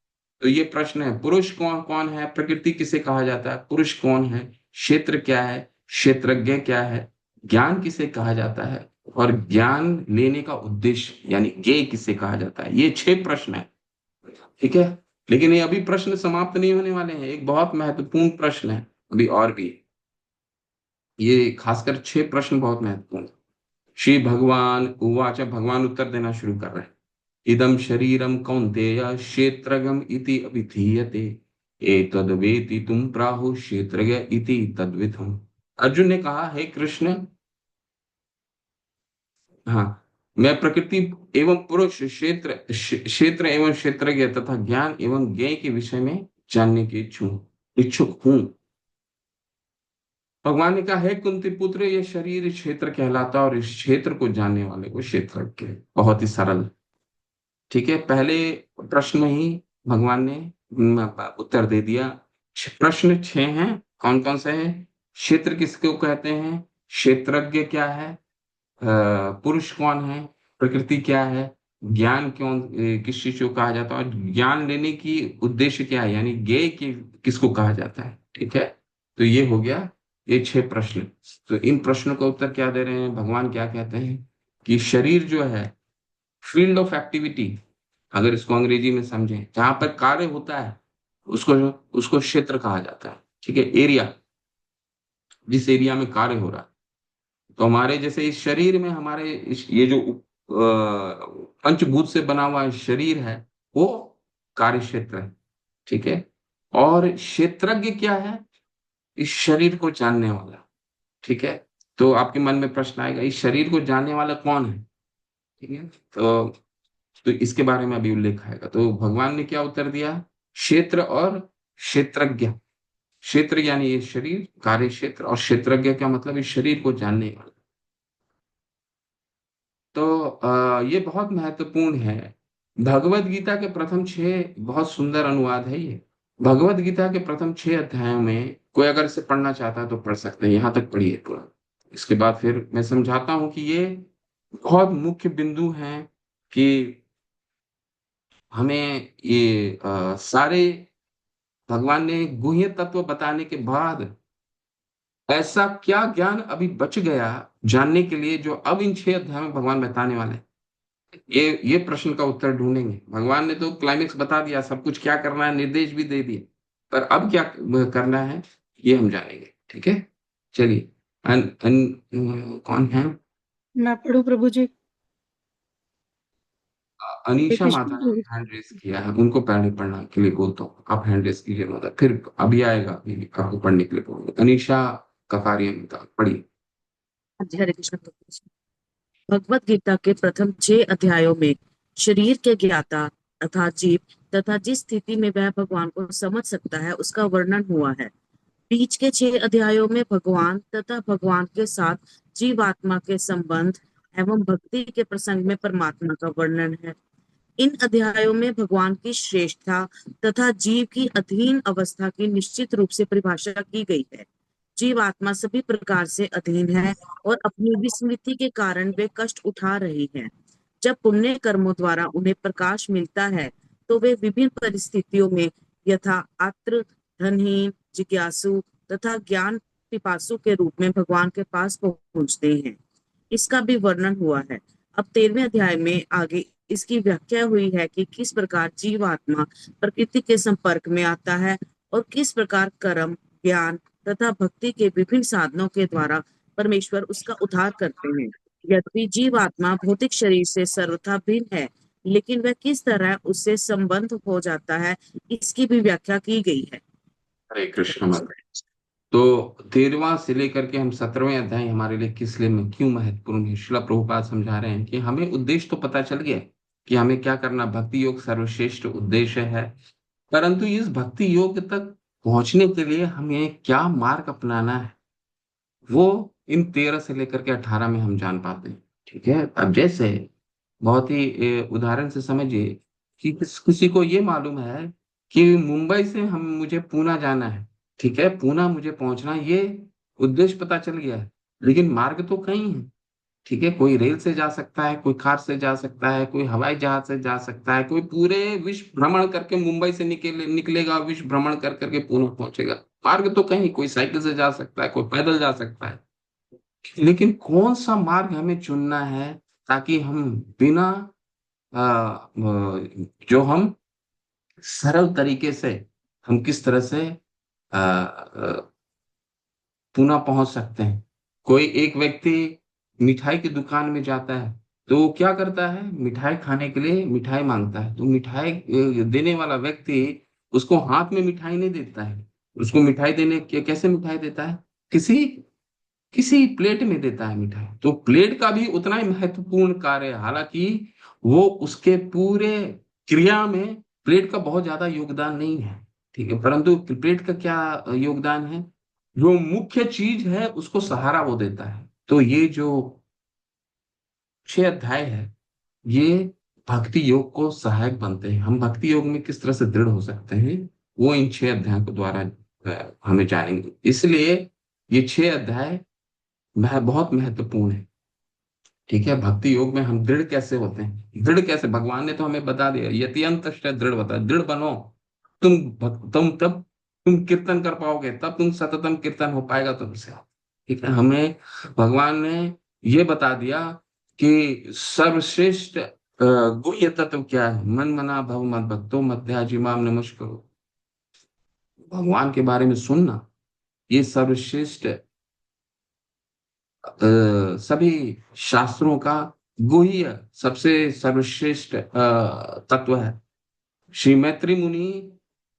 तो ये प्रश्न है, पुरुष कौन कौन है, प्रकृति किसे कहा जाता है, पुरुष कौन है, क्षेत्र क्या है, क्षेत्रज्ञ क्या है, ज्ञान किसे कहा जाता है, और ज्ञान लेने का उद्देश्य यानी ज्ञेय किसे कहा जाता है। ये 6 प्रश्न है। ठीक है। लेकिन ये अभी प्रश्न समाप्त नहीं होने वाले हैं, एक बहुत महत्वपूर्ण प्रश्न है अभी और भी। ये खासकर 6 प्रश्न बहुत महत्वपूर्ण है। श्री भगवान उवाच, भगवान उत्तर देना शुरू कर रहे हैं। इदम शरीरम कौन्तेय क्षेत्रगम इति अभिधीयते एतद्वेति तुम प्राहु क्षेत्रज्ञ इति तद्विधम्। अर्जुन ने कहा, हे कृष्ण, हाँ, मैं प्रकृति एवं पुरुष क्षेत्र एवं क्षेत्रज्ञ तथा ज्ञान एवं ज्ञेय के विषय में जानने की इच्छुक हूँ। भगवान ने कहा है कुंती पुत्र, ये शरीर क्षेत्र कहलाता है और इस क्षेत्र को जानने वाले को क्षेत्रज्ञ। बहुत ही सरल। ठीक है, पहले प्रश्न में ही भगवान ने उत्तर दे दिया। प्रश्न 6 हैं। कौन कौन से हैं? क्षेत्र किसको कहते हैं? क्षेत्रज्ञ क्या है? पुरुष कौन है? प्रकृति क्या है? ज्ञान किस चीज को कहा जाता है? और ज्ञान लेने की उद्देश्य क्या है, यानी ज्ञेय किसको कहा जाता है? ठीक है, तो ये हो गया, ये 6 प्रश्न। तो इन प्रश्नों का उत्तर क्या दे रहे हैं भगवान? क्या कहते हैं कि शरीर जो है, फील्ड ऑफ एक्टिविटी, अगर इसको अंग्रेजी में समझें, जहां पर कार्य होता है, उसको उसको क्षेत्र कहा जाता है। ठीक है, एरिया, जिस एरिया में कार्य हो रहा है। तो हमारे जैसे इस शरीर में, हमारे ये जो पंचभूत से बना हुआ शरीर है, वो कार्य क्षेत्र है। ठीक है, और क्षेत्रज्ञ क्या है? इस शरीर को जानने वाला। ठीक है, तो आपके मन में प्रश्न आएगा, इस शरीर को जानने वाला कौन है? ठीक है, तो इसके बारे में अभी उल्लेख आएगा। तो भगवान ने क्या उत्तर दिया? क्षेत्र और क्षेत्रज्ञ। क्षेत्र यानी ये शरीर, कार्य क्षेत्र, और क्षेत्रज्ञ क्या मतलब? इस शरीर को जानने वाला। तो ये बहुत महत्वपूर्ण है। भगवत गीता के प्रथम 6, बहुत सुंदर अनुवाद है ये। भगवत गीता के प्रथम 6 अध्यायों में कोई अगर इसे पढ़ना चाहता है तो पढ़ सकते हैं, यहां तक पढ़िए पूरा। इसके बाद फिर मैं समझाता हूं कि ये बहुत मुख्य बिंदु हैं कि हमें ये सारे भगवान ने गुह्य तत्व बताने के बाद ऐसा क्या ज्ञान अभी बच गया जानने के लिए, जो अब इन 6 अध्याय में भगवान बताने वाले हैं। ये प्रश्न का उत्तर ढूंढेंगे। भगवान ने तो क्लाइमेक्स बता दिया, सब कुछ क्या करना है, निर्देश भी दे दिए, पर अब क्या करना है, ये हम जानेंगे। ठीक है, चलिए। कौन है? मैं पढ़ू प्रभु जी। हरे अनीशा कृष्ण माता प्रभु। ने हैंड रेस किया है, उनको पढ़ने पढ़ना के लिए बोलता हूँ। आप हैंड रेस कीजिए माता, फिर अभी आएगा, अभी आपको पढ़ने के लिए बोलूंगा। अनीशा ककारिया माता, पढ़िए। हरे कृष्ण प्रभु जी। भगवत गीता के प्रथम 6 अध्यायों में शरीर के ज्ञाता अर्थात जीव तथा जिस स्थिति में वह भगवान को समझ सकता है उसका वर्णन हुआ है। बीच के 6 अध्यायों में भगवान तथा भगवान के साथ जीवात्मा के संबंध एवं भक्ति के प्रसंग में परमात्मा का वर्णन है। इन अध्यायों में भगवान की श्रेष्ठता तथा जीव की अधीन अवस्था की निश्चित रूप से परिभाषा की गई है। जीव आत्मा सभी प्रकार से अधीन है और अपनी विस्मृति के कारण वे कष्ट उठा रही है। जब पुण्य कर्मों द्वारा उन्हें प्रकाश मिलता है तो वे विभिन्न परिस्थितियों में यथा आत्र, धनहीन, जिज्ञासु तथा ज्ञान पिपासु के रूप में भगवान के पास पहुंचते हैं। इसका भी वर्णन हुआ है। अब 13वें अध्याय में आगे इसकी व्याख्या हुई है कि किस प्रकार जीवात्मा प्रकृति के संपर्क में आता है और किस प्रकार कर्म, ज्ञान तथा भक्ति के विभिन्न साधनों के द्वारा परमेश्वर उसका उद्धार करते हैं। यद्यपि जीवात्मा भौतिक शरीर से सर्वथा भिन्न है, लेकिन वह किस तरह उससे संबंध हो जाता है, इसकी भी व्याख्या की गई है। हरे कृष्ण माता। तो 13वां से लेकर के हम 17वें अध्याय हमारे लिए किस लिए में क्यों महत्वपूर्ण है, श्रील प्रभुपाद समझा रहे हैं कि हमें उद्देश्य तो पता चल गया कि हमें क्या करना। भक्ति योग सर्वश्रेष्ठ उद्देश्य है, परंतु इस भक्ति योग तक पहुंचने के लिए हमें क्या मार्ग अपनाना है, वो इन 13 से लेकर के 18 में हम जान पाते हैं। ठीक है, अब जैसे बहुत ही उदाहरण से समझिए कि किसी को ये मालूम है कि मुंबई से हम मुझे पूना जाना है। ठीक है, पूना मुझे पहुंचना है, ये उद्देश्य पता चल गया है, लेकिन मार्ग तो कई है। ठीक है, कोई रेल से जा सकता है, कोई कार से जा सकता है, कोई हवाई जहाज से जा सकता है, कोई पूरे विश्व भ्रमण करके मुंबई से निकलेगा, विश्व भ्रमण कर करके पुणे पहुंचेगा। मार्ग तो कहीं, कोई साइकिल से जा सकता है, कोई पैदल जा सकता है, लेकिन कौन सा मार्ग हमें चुनना है ताकि हम बिना जो हम सरल तरीके से, हम किस तरह से पुनः पहुंच सकते हैं। कोई एक व्यक्ति मिठाई की दुकान में जाता है, तो वो क्या करता है? मिठाई खाने के लिए मिठाई मांगता है, तो मिठाई देने वाला व्यक्ति उसको हाथ में मिठाई नहीं देता है। उसको मिठाई देने के कैसे मिठाई देता है? किसी किसी प्लेट में देता है मिठाई, तो प्लेट का भी उतना ही महत्वपूर्ण कार्य है। हालांकि वो उसके पूरे क्रिया में प्लेट का बहुत ज्यादा योगदान नहीं है, ठीक है, परंतु प्लेट का क्या योगदान है, जो मुख्य चीज है उसको सहारा वो देता है। तो ये जो 6 अध्याय है, ये भक्ति योग को सहायक बनते हैं। हम भक्ति योग में किस तरह से दृढ़ हो सकते हैं, वो इन 6 अध्यायों के द्वारा हमें जानेंगे। इसलिए ये 6 अध्याय बहुत महत्वपूर्ण है। ठीक है, भक्ति योग में हम दृढ़ कैसे होते हैं, दृढ़ कैसे, भगवान ने तो हमें बता दिया, यत्यंत दृढ़ बता, दृढ़ बनो। तुम तब तुम कीर्तन कर पाओगे, तब तुम सततम कीर्तन हो पाएगा तुमसे। ठीक है, हमें भगवान ने ये बता दिया कि सर्वश्रेष्ठ गुह्य तत्व क्या है, मन मना भव मत भक्तो मध्याजी माम नमस्करो। भगवान के बारे में सुनना, ये सर्वश्रेष्ठ सभी शास्त्रों का गुह्य सबसे सर्वश्रेष्ठ तत्व है। श्री मैत्री मुनि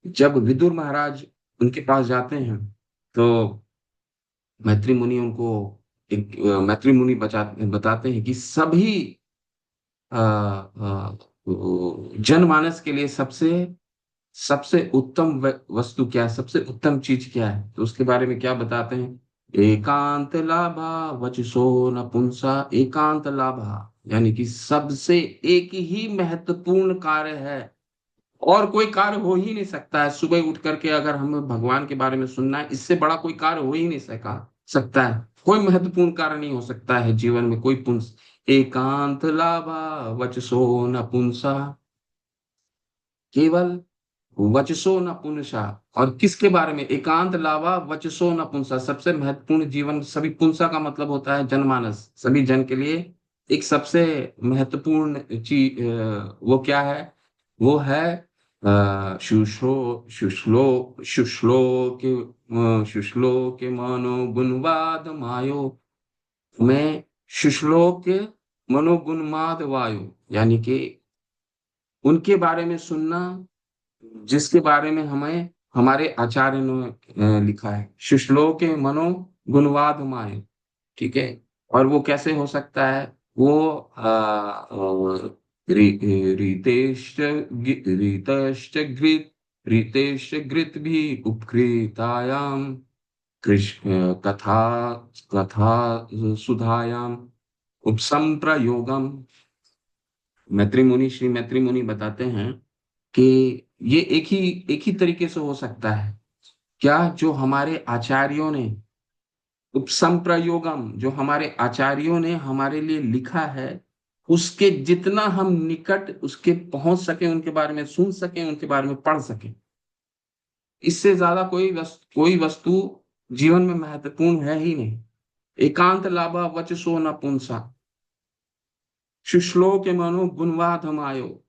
जब विदुर महाराज उनके पास जाते हैं, तो मैत्री मुनि उनको मैत्री मुनि बताते हैं कि सभी जनमानस के लिए सबसे सबसे उत्तम वस्तु क्या है, सबसे उत्तम चीज क्या है। तो उसके बारे में क्या बताते हैं, एकांत लाभा वचसो नपुंसा। एकांत लाभा यानी कि सबसे एक ही महत्वपूर्ण कार्य है, और कोई कार्य हो ही नहीं सकता है। सुबह उठ करके अगर हमें भगवान के बारे में सुनना है, इससे बड़ा कोई कार्य हो ही नहीं सकता है। कोई महत्वपूर्ण कार्य नहीं हो सकता है जीवन में, कोई पुंस। एकांत लाभा वचसो नपुंसा, केवल वचसो न पुंसा। और किसके बारे में, एकांत लावा वचसो न पुंसा, सबसे महत्वपूर्ण जीवन, सभी पुंसा का मतलब होता है जनमानस, सभी जन के लिए एक सबसे महत्वपूर्ण चीज वो क्या है, वो है शुश्लो के मानो गुणवाद मायो। में शुश्लो के मनोगुणमाद वायु, यानी कि उनके बारे में सुनना जिसके बारे में हमें हमारे आचार्य ने लिखा है, शुश्लोके मनो गुणवाद माय। ठीक है, और वो कैसे हो सकता है, वो रीतेश्च घृत भी उपकृतायाम कृष्ण कथा कथा सुधायाम उपसंप्रयोगम। मैत्री मुनि श्री मैत्री मुनि बताते हैं कि ये एक ही तरीके से हो सकता है। क्या, जो हमारे आचार्यों ने उपसंप्रयोगम, जो हमारे आचार्यों ने हमारे लिए लिखा है, उसके जितना हम निकट उसके पहुंच सके, उनके बारे में सुन सके, उनके बारे में पढ़ सके, इससे ज्यादा कोई वस्तु जीवन में महत्वपूर्ण है ही नहीं। एकांत लाभा वचसो न पुंसा, शुश्लोक मानो गुणवाद मायो।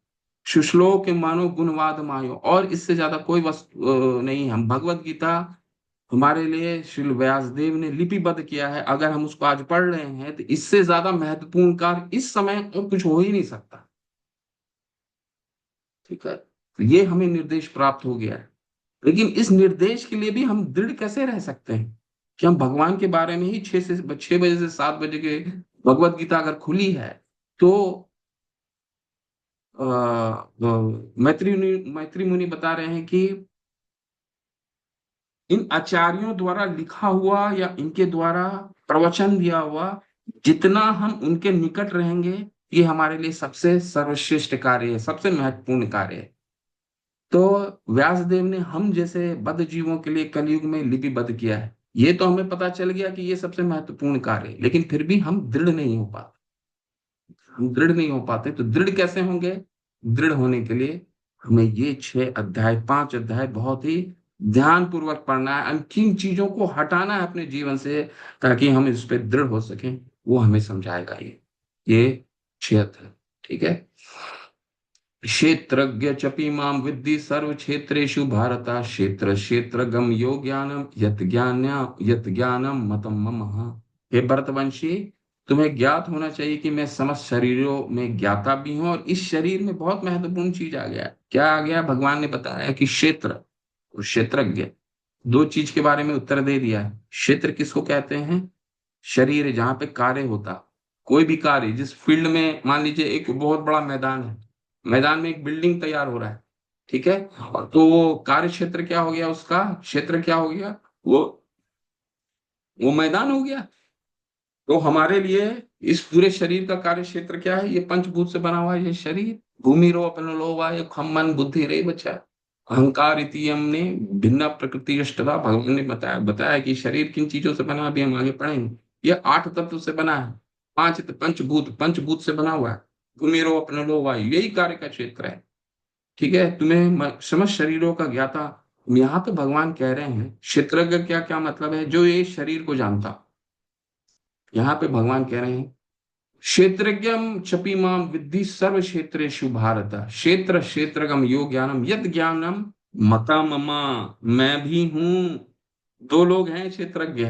शुश्लोक मानो गुणवाद मायो, और इससे ज्यादा कोई वस्तु नहीं है। हम भगवत गीता हमारे लिए श्री व्यासदेव ने लिपिबद्ध किया है, अगर हम उसको आज पढ़ रहे हैं तो इससे ज्यादा महत्वपूर्ण कार्य इस समय और कुछ हो ही नहीं सकता। ठीक है, तो ये हमें निर्देश प्राप्त हो गया है। लेकिन इस निर्देश के लिए भी हम दृढ़ कैसे रह सकते हैं कि हम भगवान के बारे में ही 6 बजे से 7 बजे के भगवत गीता अगर खुली है, तो मैत्री मुनि बता रहे हैं कि इन आचार्यों द्वारा लिखा हुआ या इनके द्वारा प्रवचन दिया हुआ, जितना हम उनके निकट रहेंगे, ये हमारे लिए सबसे सर्वश्रेष्ठ कार्य है, सबसे महत्वपूर्ण कार्य है। तो व्यासदेव ने हम जैसे बद्ध जीवों के लिए कलयुग में लिपिबद्ध किया है। ये तो हमें पता चल गया कि ये सबसे महत्वपूर्ण कार्य है, लेकिन फिर भी हम दृढ़ नहीं हो पाते। हम दृढ़ नहीं हो पाते, तो दृढ़ कैसे होंगे, दृढ़ होने के लिए हमें ये 6 अध्याय 5 अध्याय बहुत ही ध्यान पूर्वक पढ़ना है। हम किन चीजों को हटाना है अपने जीवन से, ताकि हम इस पे दृढ़ हो सकें, वो हमें समझाएगा ये 6 अध्याय। ठीक है, क्षेत्रज्ञ चपि माम विद्धि सर्व क्षेत्रेषु भारत, क्षेत्र क्षेत्रगम यो ज्ञानम यत ज्ञानम मतम मम। हे भरतवंशी, तुम्हें ज्ञात होना चाहिए कि मैं समस्त शरीरों में ज्ञाता भी हूं। और इस शरीर में बहुत महत्वपूर्ण चीज आ गया, क्या आ गया, भगवान ने बताया कि क्षेत्र और क्षेत्रज्ञ, दो चीज के बारे में उत्तर दे दिया है। क्षेत्र किसको कहते हैं, शरीर है जहाँ पे कार्य होता, कोई भी कार्य जिस फील्ड में, मान लीजिए एक बहुत बड़ा मैदान है, मैदान में एक बिल्डिंग तैयार हो रहा है, ठीक है, और तो वो कार्य क्षेत्र क्या हो गया, उसका क्षेत्र क्या हो गया, वो वो मैदान हो गया। तो हमारे लिए इस पूरे शरीर का कार्य क्षेत्र क्या है, ये पंचभूत से बना हुआ है ये शरीर। भूमि रो अपन लोवा ये खम्मन बुद्धि रे बच्चा, अहंकार इति हमने भिन्न प्रकृति अष्टधा, भगवान ने बताया बताया कि शरीर किन चीजों से बना, अभी हम आगे पढ़ेंगे। ये 8 तत्व से बना है, पांच पंचभूत, पंचभूत से बना हुआ है। भूमि रो अपन लोवा यही कार्य का क्षेत्र है। ठीक है, तुम्हें समस्त शरीरों का ज्ञाता, यहाँ पे भगवान कह रहे हैं क्षेत्रज्ञ क्या क्या मतलब है, जो ये शरीर को जानता। यहाँ पे भगवान कह रहे हैं क्षेत्रज्ञम चपि माम विद्धि सर्व क्षेत्रेषु भारत, क्षेत्र क्षेत्रगम योग ज्ञानम यद ज्ञानम मता ममा, मैं भी हूं। दो लोग हैं क्षेत्रज्ञ,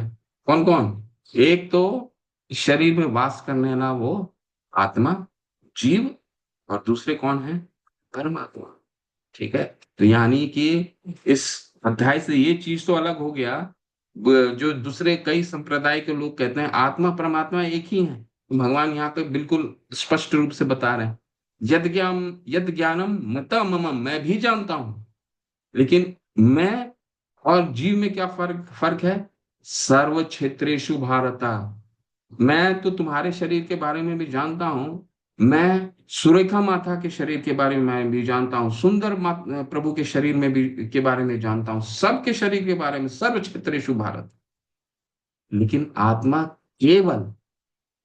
कौन कौन, एक तो शरीर में वास करने वाला वो आत्मा, जीव, और दूसरे कौन है, परमात्मा। ठीक है, तो यानी कि इस अध्याय से ये चीज तो अलग हो गया। जो दूसरे कई संप्रदाय के लोग कहते हैं आत्मा परमात्मा एक ही है, तो भगवान यहाँ पे बिल्कुल स्पष्ट रूप से बता रहे हैं यद ज्ञानम मत मम, मैं भी जानता हूं, लेकिन मैं और जीव में क्या फर्क फर्क है, सर्व क्षेत्रेषु भारता, मैं तो तुम्हारे शरीर के बारे में भी जानता हूं, मैं सुरेखा माता के शरीर के बारे में मैं भी जानता हूँ, सुंदर प्रभु के शरीर में भी के बारे में जानता हूँ, सबके शरीर के बारे में, सर्व क्षेत्रेषु भारत। लेकिन आत्मा केवल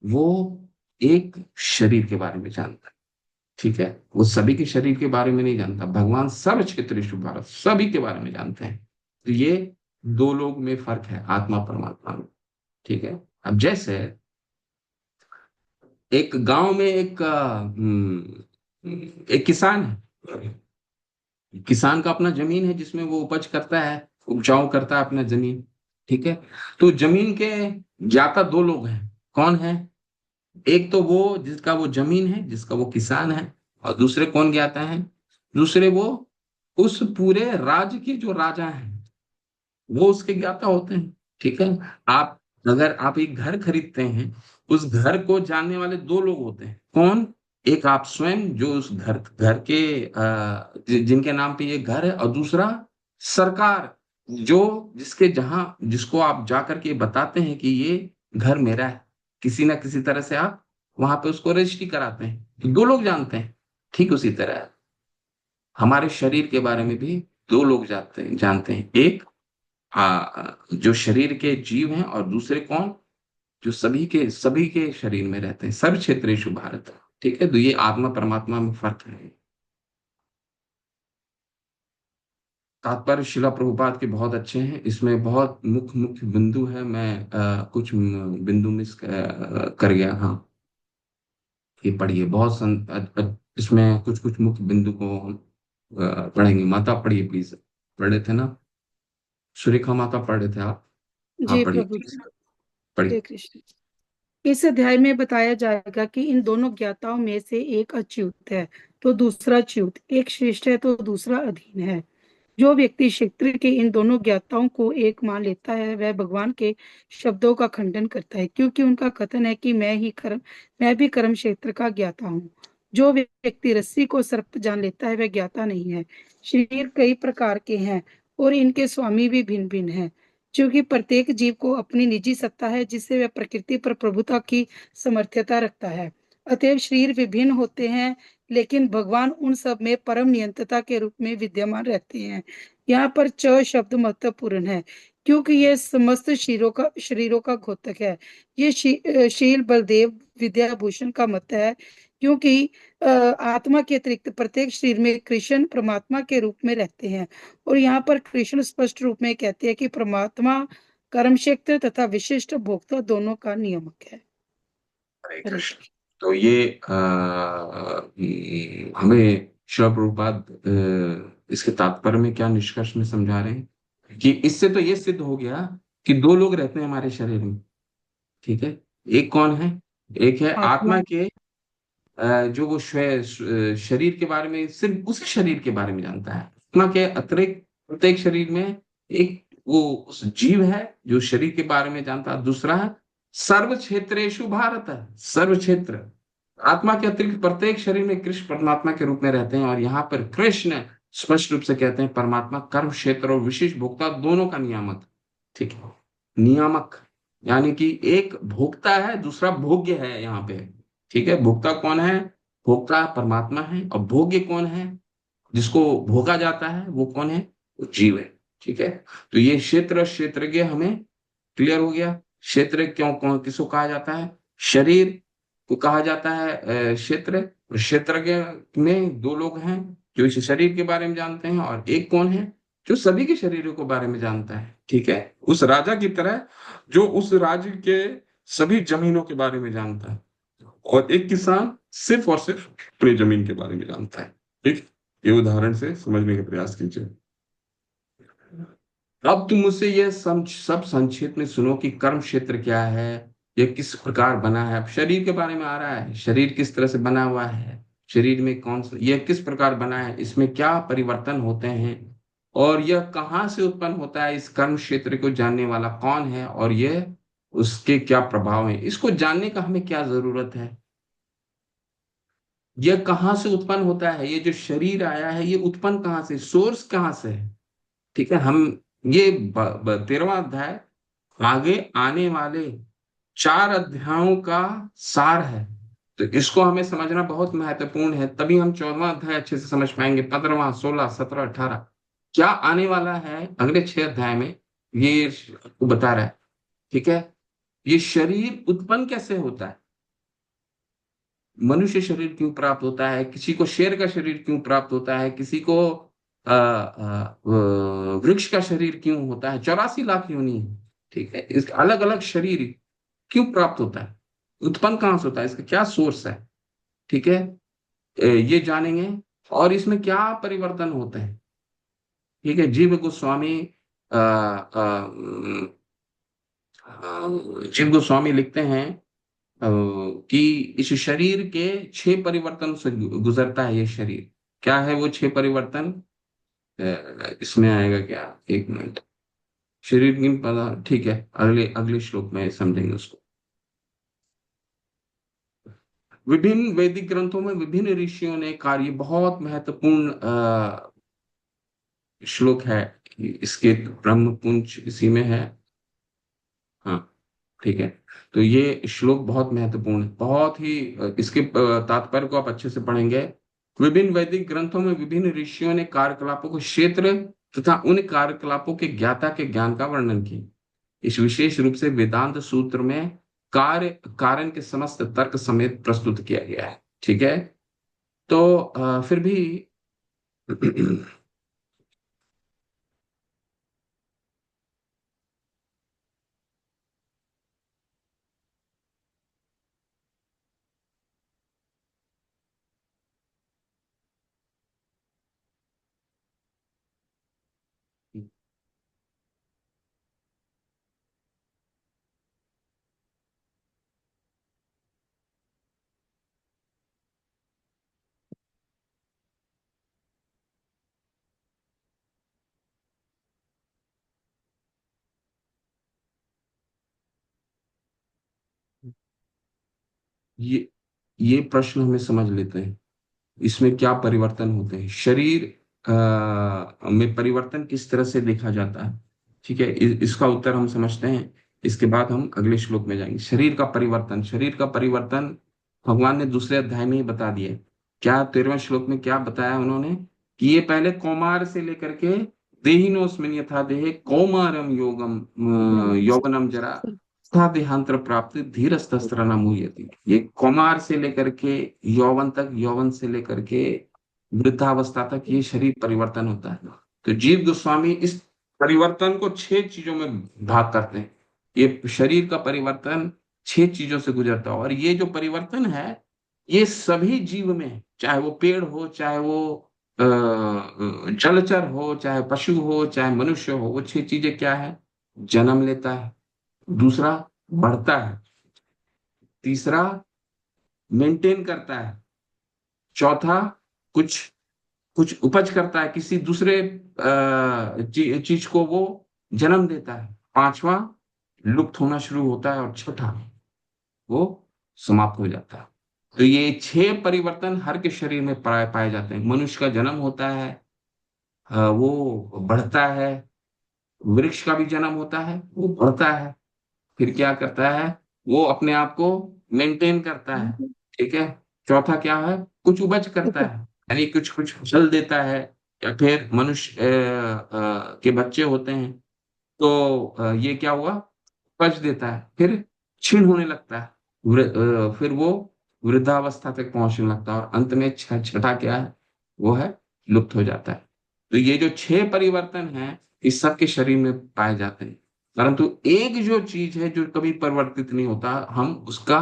वो एक शरीर के बारे में जानता है। ठीक है, वो सभी के शरीर के बारे में नहीं जानता, भगवान सर्व क्षेत्रेषु भारत सभी के बारे में जानते हैं। तो ये दो लोग में फर्क है आत्मा परमात्मा में। ठीक है, अब जैसे एक गांव में एक किसान है, किसान का अपना जमीन है जिसमें वो उपज करता है, उपजाऊ करता है अपना जमीन। ठीक है, तो जमीन के ज्ञाता दो लोग हैं, कौन है, एक तो वो जिसका वो जमीन है, जिसका वो किसान है, और दूसरे कौन ज्ञाता है, दूसरे वो उस पूरे राज्य के जो राजा हैं, वो उसके ज्ञाता होते हैं। ठीक है, आप अगर आप एक घर खरीदते हैं, उस घर को जानने वाले दो लोग होते हैं, कौन, एक आप स्वयं जो उस घर घर के जिनके नाम पे ये घर है, और दूसरा सरकार, जो जिसके जहां जिसको आप जाकर के बताते हैं कि ये घर मेरा है, किसी ना किसी तरह से आप वहां पे उसको रजिस्ट्री कराते हैं, तो दो लोग जानते हैं। ठीक उसी तरह हमारे शरीर के बारे में भी दो लोग जानते हैं, एक जो शरीर के जीव हैं, और दूसरे कौन, जो सभी के शरीर में रहते हैं, सर्व क्षेत्रेषु भारत। ठीक है, तो ये आत्मा परमात्मा में फर्क है। तात्पर्य शिला प्रभुपाद के बहुत अच्छे हैं, इसमें बहुत मुख्य मुख्य बिंदु है, मैं कुछ बिंदु मिस कर गया, हाँ, ये पढ़िए बहुत इसमें कुछ कुछ मुख्य बिंदु को हम पढ़ेंगे। माता पढ़िए प्लीज, पढ़ रहे थे ना, सुरेखा माता पढ़ रहे थे आप, हाँ जी पढ़िए प्रभु प्लीज, जी। पढ़िए। हरे कृष्ण। इस अध्याय में बताया जाएगा कि इन दोनों ज्ञाताओं में से एक अच्युत है तो दूसरा च्युत, एक श्रेष्ठ है तो दूसरा अधीन है। जो व्यक्ति क्षेत्र के इन दोनों ज्ञाताओं को एक मान लेता है वह भगवान के शब्दों का खंडन करता है, क्योंकि उनका कथन है कि मैं भी कर्म क्षेत्र का ज्ञाता हूँ। जो व्यक्ति रस्सी को सर्प जान लेता है वह ज्ञाता नहीं है। शरीर कई प्रकार के हैं और इनके स्वामी भी भिन्न भिन्न हैं, क्योंकि प्रत्येक जीव को अपनी निजी सत्ता है जिससे वह प्रकृति पर प्रभुता की समर्थ्यता रखता है। अतएव शरीर विभिन्न होते हैं, लेकिन भगवान उन सब में परम नियंत्रता के रूप में विद्यमान रहते हैं। यहाँ पर च शब्द महत्वपूर्ण है, क्योंकि यह समस्त शरीरों का घोतक है। ये शील बलदेव विद्याभूषण का मत है, क्योंकि आत्मा के अतिरिक्त प्रत्येक शरीर में कृष्ण परमात्मा के रूप में रहते हैं। और यहाँ पर कृष्ण स्पष्ट रूप में कहते हैं कि परमात्मा कर्म क्षेत्र तथा विशिष्ट भोक्ता दोनों का नियामक है। हरे हरे कृष्ण। कृष्ण। तो ये हमें शिला प्रभुपाद इसके तात्पर्य में क्या निष्कर्ष में समझा रहे हैं कि इससे तो ये सिद्ध हो गया कि दो लोग रहते हैं हमारे शरीर में। ठीक है, एक कौन है, एक है आत्मा। आत्मा के जो वो शरीर के बारे में सिर्फ उसी शरीर के बारे में जानता है, आत्मा के अतिरिक्त प्रत्येक शरीर में एक वो उस जीव है जो शरीर के बारे में जानता है, दूसरा है सर्व क्षेत्रेषु भारत, सर्व क्षेत्र, आत्मा के अतिरिक्त प्रत्येक शरीर में कृष्ण परमात्मा के रूप में रहते हैं। और यहाँ पर कृष्ण स्पष्ट रूप से कहते हैं परमात्मा कर्म क्षेत्र और विशेष भोक्ता दोनों का नियामक, ठीक है, नियामक, यानी कि एक भोक्ता है, दूसरा भोग्य है यहाँ पे, ठीक है। भोक्ता कौन है? भोक्ता परमात्मा है। और भोग्य कौन है? जिसको भोगा जाता है वो कौन है? वो जीव है, ठीक है। तो ये क्षेत्र क्षेत्रज्ञ हमें क्लियर हो गया। क्षेत्र क्यों कौन किसको कहा जाता है? शरीर को कहा जाता है क्षेत्र। और क्षेत्रज्ञ में दो लोग हैं जो इस शरीर के बारे में जानते हैं, और एक कौन है जो सभी के शरीरों के बारे में जानता है, ठीक है, उस राजा की तरह जो उस राज्य के सभी जमीनों के बारे में जानता है। और एक किसान सिर्फ और सिर्फ अपनी जमीन के बारे में जानता है, ठीक। ये उदाहरण से समझने का प्रयास कीजिए। अब तुम मुझसे यह सब संक्षेप में सुनो कि कर्म क्षेत्र क्या है, यह किस प्रकार बना है। अब शरीर के बारे में आ रहा है, शरीर किस तरह से बना हुआ है, शरीर में कौन सा, यह किस प्रकार बना है, इसमें क्या परिवर्तन होते हैं, और यह कहाँ से उत्पन्न होता है, इस कर्म क्षेत्र को जानने वाला कौन है, और यह उसके क्या प्रभाव है, इसको जानने का हमें क्या जरूरत है। यह कहाँ से उत्पन्न होता है, ये जो शरीर आया है ये उत्पन्न कहाँ से, सोर्स कहाँ से है, ठीक है। हम ये 13वां अध्याय आगे आने वाले 4 अध्यायों का सार है, तो इसको हमें समझना बहुत महत्वपूर्ण है, तभी हम 14वां अध्याय अच्छे से समझ पाएंगे। 15वां, 16, 17, 18 क्या आने वाला है अगले 6 अध्याय में, ये आपको बता रहा है, ठीक है। ये शरीर उत्पन्न कैसे होता है, मनुष्य शरीर क्यों प्राप्त होता है, किसी को शेर का शरीर क्यों प्राप्त होता है, किसी को वृक्ष का शरीर क्यों होता है, 84 लाख योनि है, ठीक है। इस अलग अलग शरीर क्यों प्राप्त होता है, उत्पन्न कहाँ से होता है, इसका क्या सोर्स है, ठीक है। ये जानेंगे। और इसमें क्या परिवर्तन होते हैं, ठीक है। जीव गोस्वामी जीव गोस्वामी लिखते हैं कि इस शरीर के 6 परिवर्तन से गुजरता है ये शरीर। क्या है वो 6 परिवर्तन? इसमें आएगा क्या, एक मिनट, शरीर की पदा, ठीक है, अगले अगले श्लोक में समझेंगे उसको। विभिन्न वैदिक ग्रंथों में विभिन्न ऋषियों ने कार्य, बहुत महत्वपूर्ण श्लोक है, इसके ब्रह्म पुंज इसी में है, हाँ, ठीक है। तो ये श्लोक बहुत महत्वपूर्ण है, बहुत ही इसके तात्पर्य को आप अच्छे से पढ़ेंगे। विभिन्न वैदिक ग्रंथों में विभिन्न ऋषियों ने कार्यकलापों को क्षेत्र तथा उन कार्यकलापों के ज्ञाता के ज्ञान का वर्णन किया। इस विशेष रूप से वेदांत सूत्र में कार्य कारण के समस्त तर्क समेत प्रस्तुत किया गया है, ठीक है। तो फिर भी ये ये प्रश्न हमें समझ लेते हैं, इसमें क्या परिवर्तन होते हैं, शरीर में परिवर्तन किस तरह से देखा जाता है, ठीक है। इसका उत्तर हम समझते हैं, इसके बाद हम अगले श्लोक में जाएंगे। शरीर का परिवर्तन, शरीर का परिवर्तन भगवान ने दूसरे अध्याय में ही बता दिया है। क्या 13वें श्लोक में क्या बताया उन्होंने, कि ये पहले कौमार से लेकर के देहिनोस्मिन यथा देहे कौमारम योगम यौवनम जरा तथा देहांतर प्राप्त धीरस्तस्त्र न मुह्यति। ये कौमार से लेकर के यौवन तक, यौवन से लेकर के वृद्धावस्था तक ये शरीर परिवर्तन होता है। तो जीव गोस्वामी इस परिवर्तन को 6 चीजों में भाग करते हैं। ये शरीर का परिवर्तन 6 चीजों से गुजरता है, और ये जो परिवर्तन है ये सभी जीव में, चाहे वो पेड़ हो, चाहे वो जलचर हो, चाहे पशु हो, चाहे मनुष्य हो, वो 6 चीजें क्या है, जन्म लेता है, दूसरा बढ़ता है, तीसरा मेंटेन करता है, चौथा कुछ कुछ उपज करता है, किसी दूसरे चीज को वो जन्म देता है, पांचवा लुप्त होना शुरू होता है, और छठा वो समाप्त हो जाता है। तो ये 6 परिवर्तन हर के शरीर में पाए जाते हैं। मनुष्य का जन्म होता है, वो बढ़ता है। वृक्ष का भी जन्म होता है, वो बढ़ता है, फिर क्या करता है, वो अपने आप को मेंटेन करता है। ठीक है। चौथा क्या है, कुछ उपज करता ओके। है, यानी कुछ कुछ फल देता है। या फिर मनुष्य के बच्चे होते हैं, तो ये क्या हुआ, उपज देता है, फिर क्षीण होने लगता है, फिर वो वृद्धावस्था तक पहुंचने लगता है, और अंत में छठा क्या है, वो है लुप्त हो जाता है। तो ये जो 6 परिवर्तन हैं, इस सबके शरीर में पाए जाते हैं। परंतु एक जो चीज है जो कभी परिवर्तित नहीं होता, हम उसका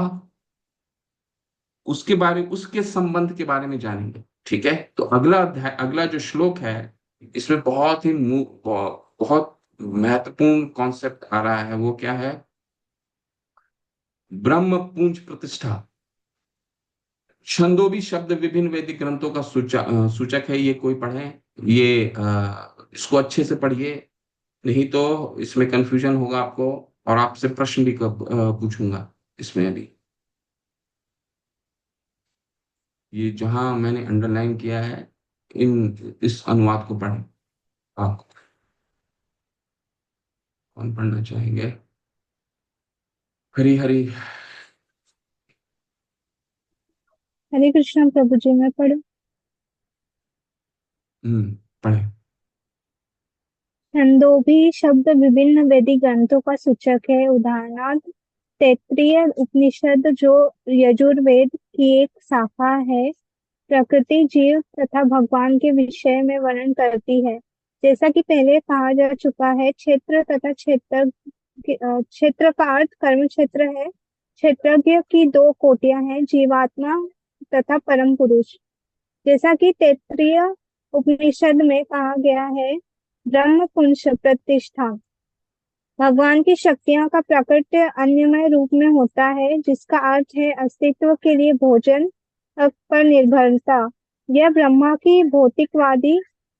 उसके बारे उसके संबंध के बारे में जानेंगे। ठीक है। तो अगला अध्याय, अगला जो श्लोक है, इसमें बहुत ही बहुत महत्वपूर्ण कॉन्सेप्ट आ रहा है। वो क्या है, ब्रह्म पुंज प्रतिष्ठा। छंदों भी शब्द विभिन्न वैदिक ग्रंथों का सूचक है। ये कोई पढ़े, ये इसको अच्छे से पढ़िए, नहीं तो इसमें कंफ्यूजन होगा आपको, और आपसे प्रश्न भी पूछूंगा इसमें अभी। ये जहां मैंने अंडरलाइन किया है, इस अनुवाद को पढ़ें। आप कौन पढ़ना चाहेंगे? हरी हरी। हरे कृष्ण प्रभु जी, मैं पढ़ूं? पढ़े। छंदोभी शब्द विभिन्न वैदिक ग्रंथों का सूचक है। उदाहरणार्थ तैत्तिरीय उपनिषद, जो यजुर्वेद की एक शाखा है, प्रकृति, जीव तथा भगवान के विषय में वर्णन करती है। जैसा कि पहले कहा जा चुका है, क्षेत्र तथा क्षेत्र का अर्थ कर्म क्षेत्र है। क्षेत्रज्ञ की दो कोटियां हैं, जीवात्मा तथा परम पुरुष। जैसा कि तैत्तिरीय उपनिषद में कहा गया है, ब्रह्म पुंस प्रतिष्ठा, भगवान की शक्तियों का प्रकट अन्यमय रूप में होता है, जिसका अर्थ है अस्तित्व के लिए भोजन पर निर्भरता। यह ब्रह्मा की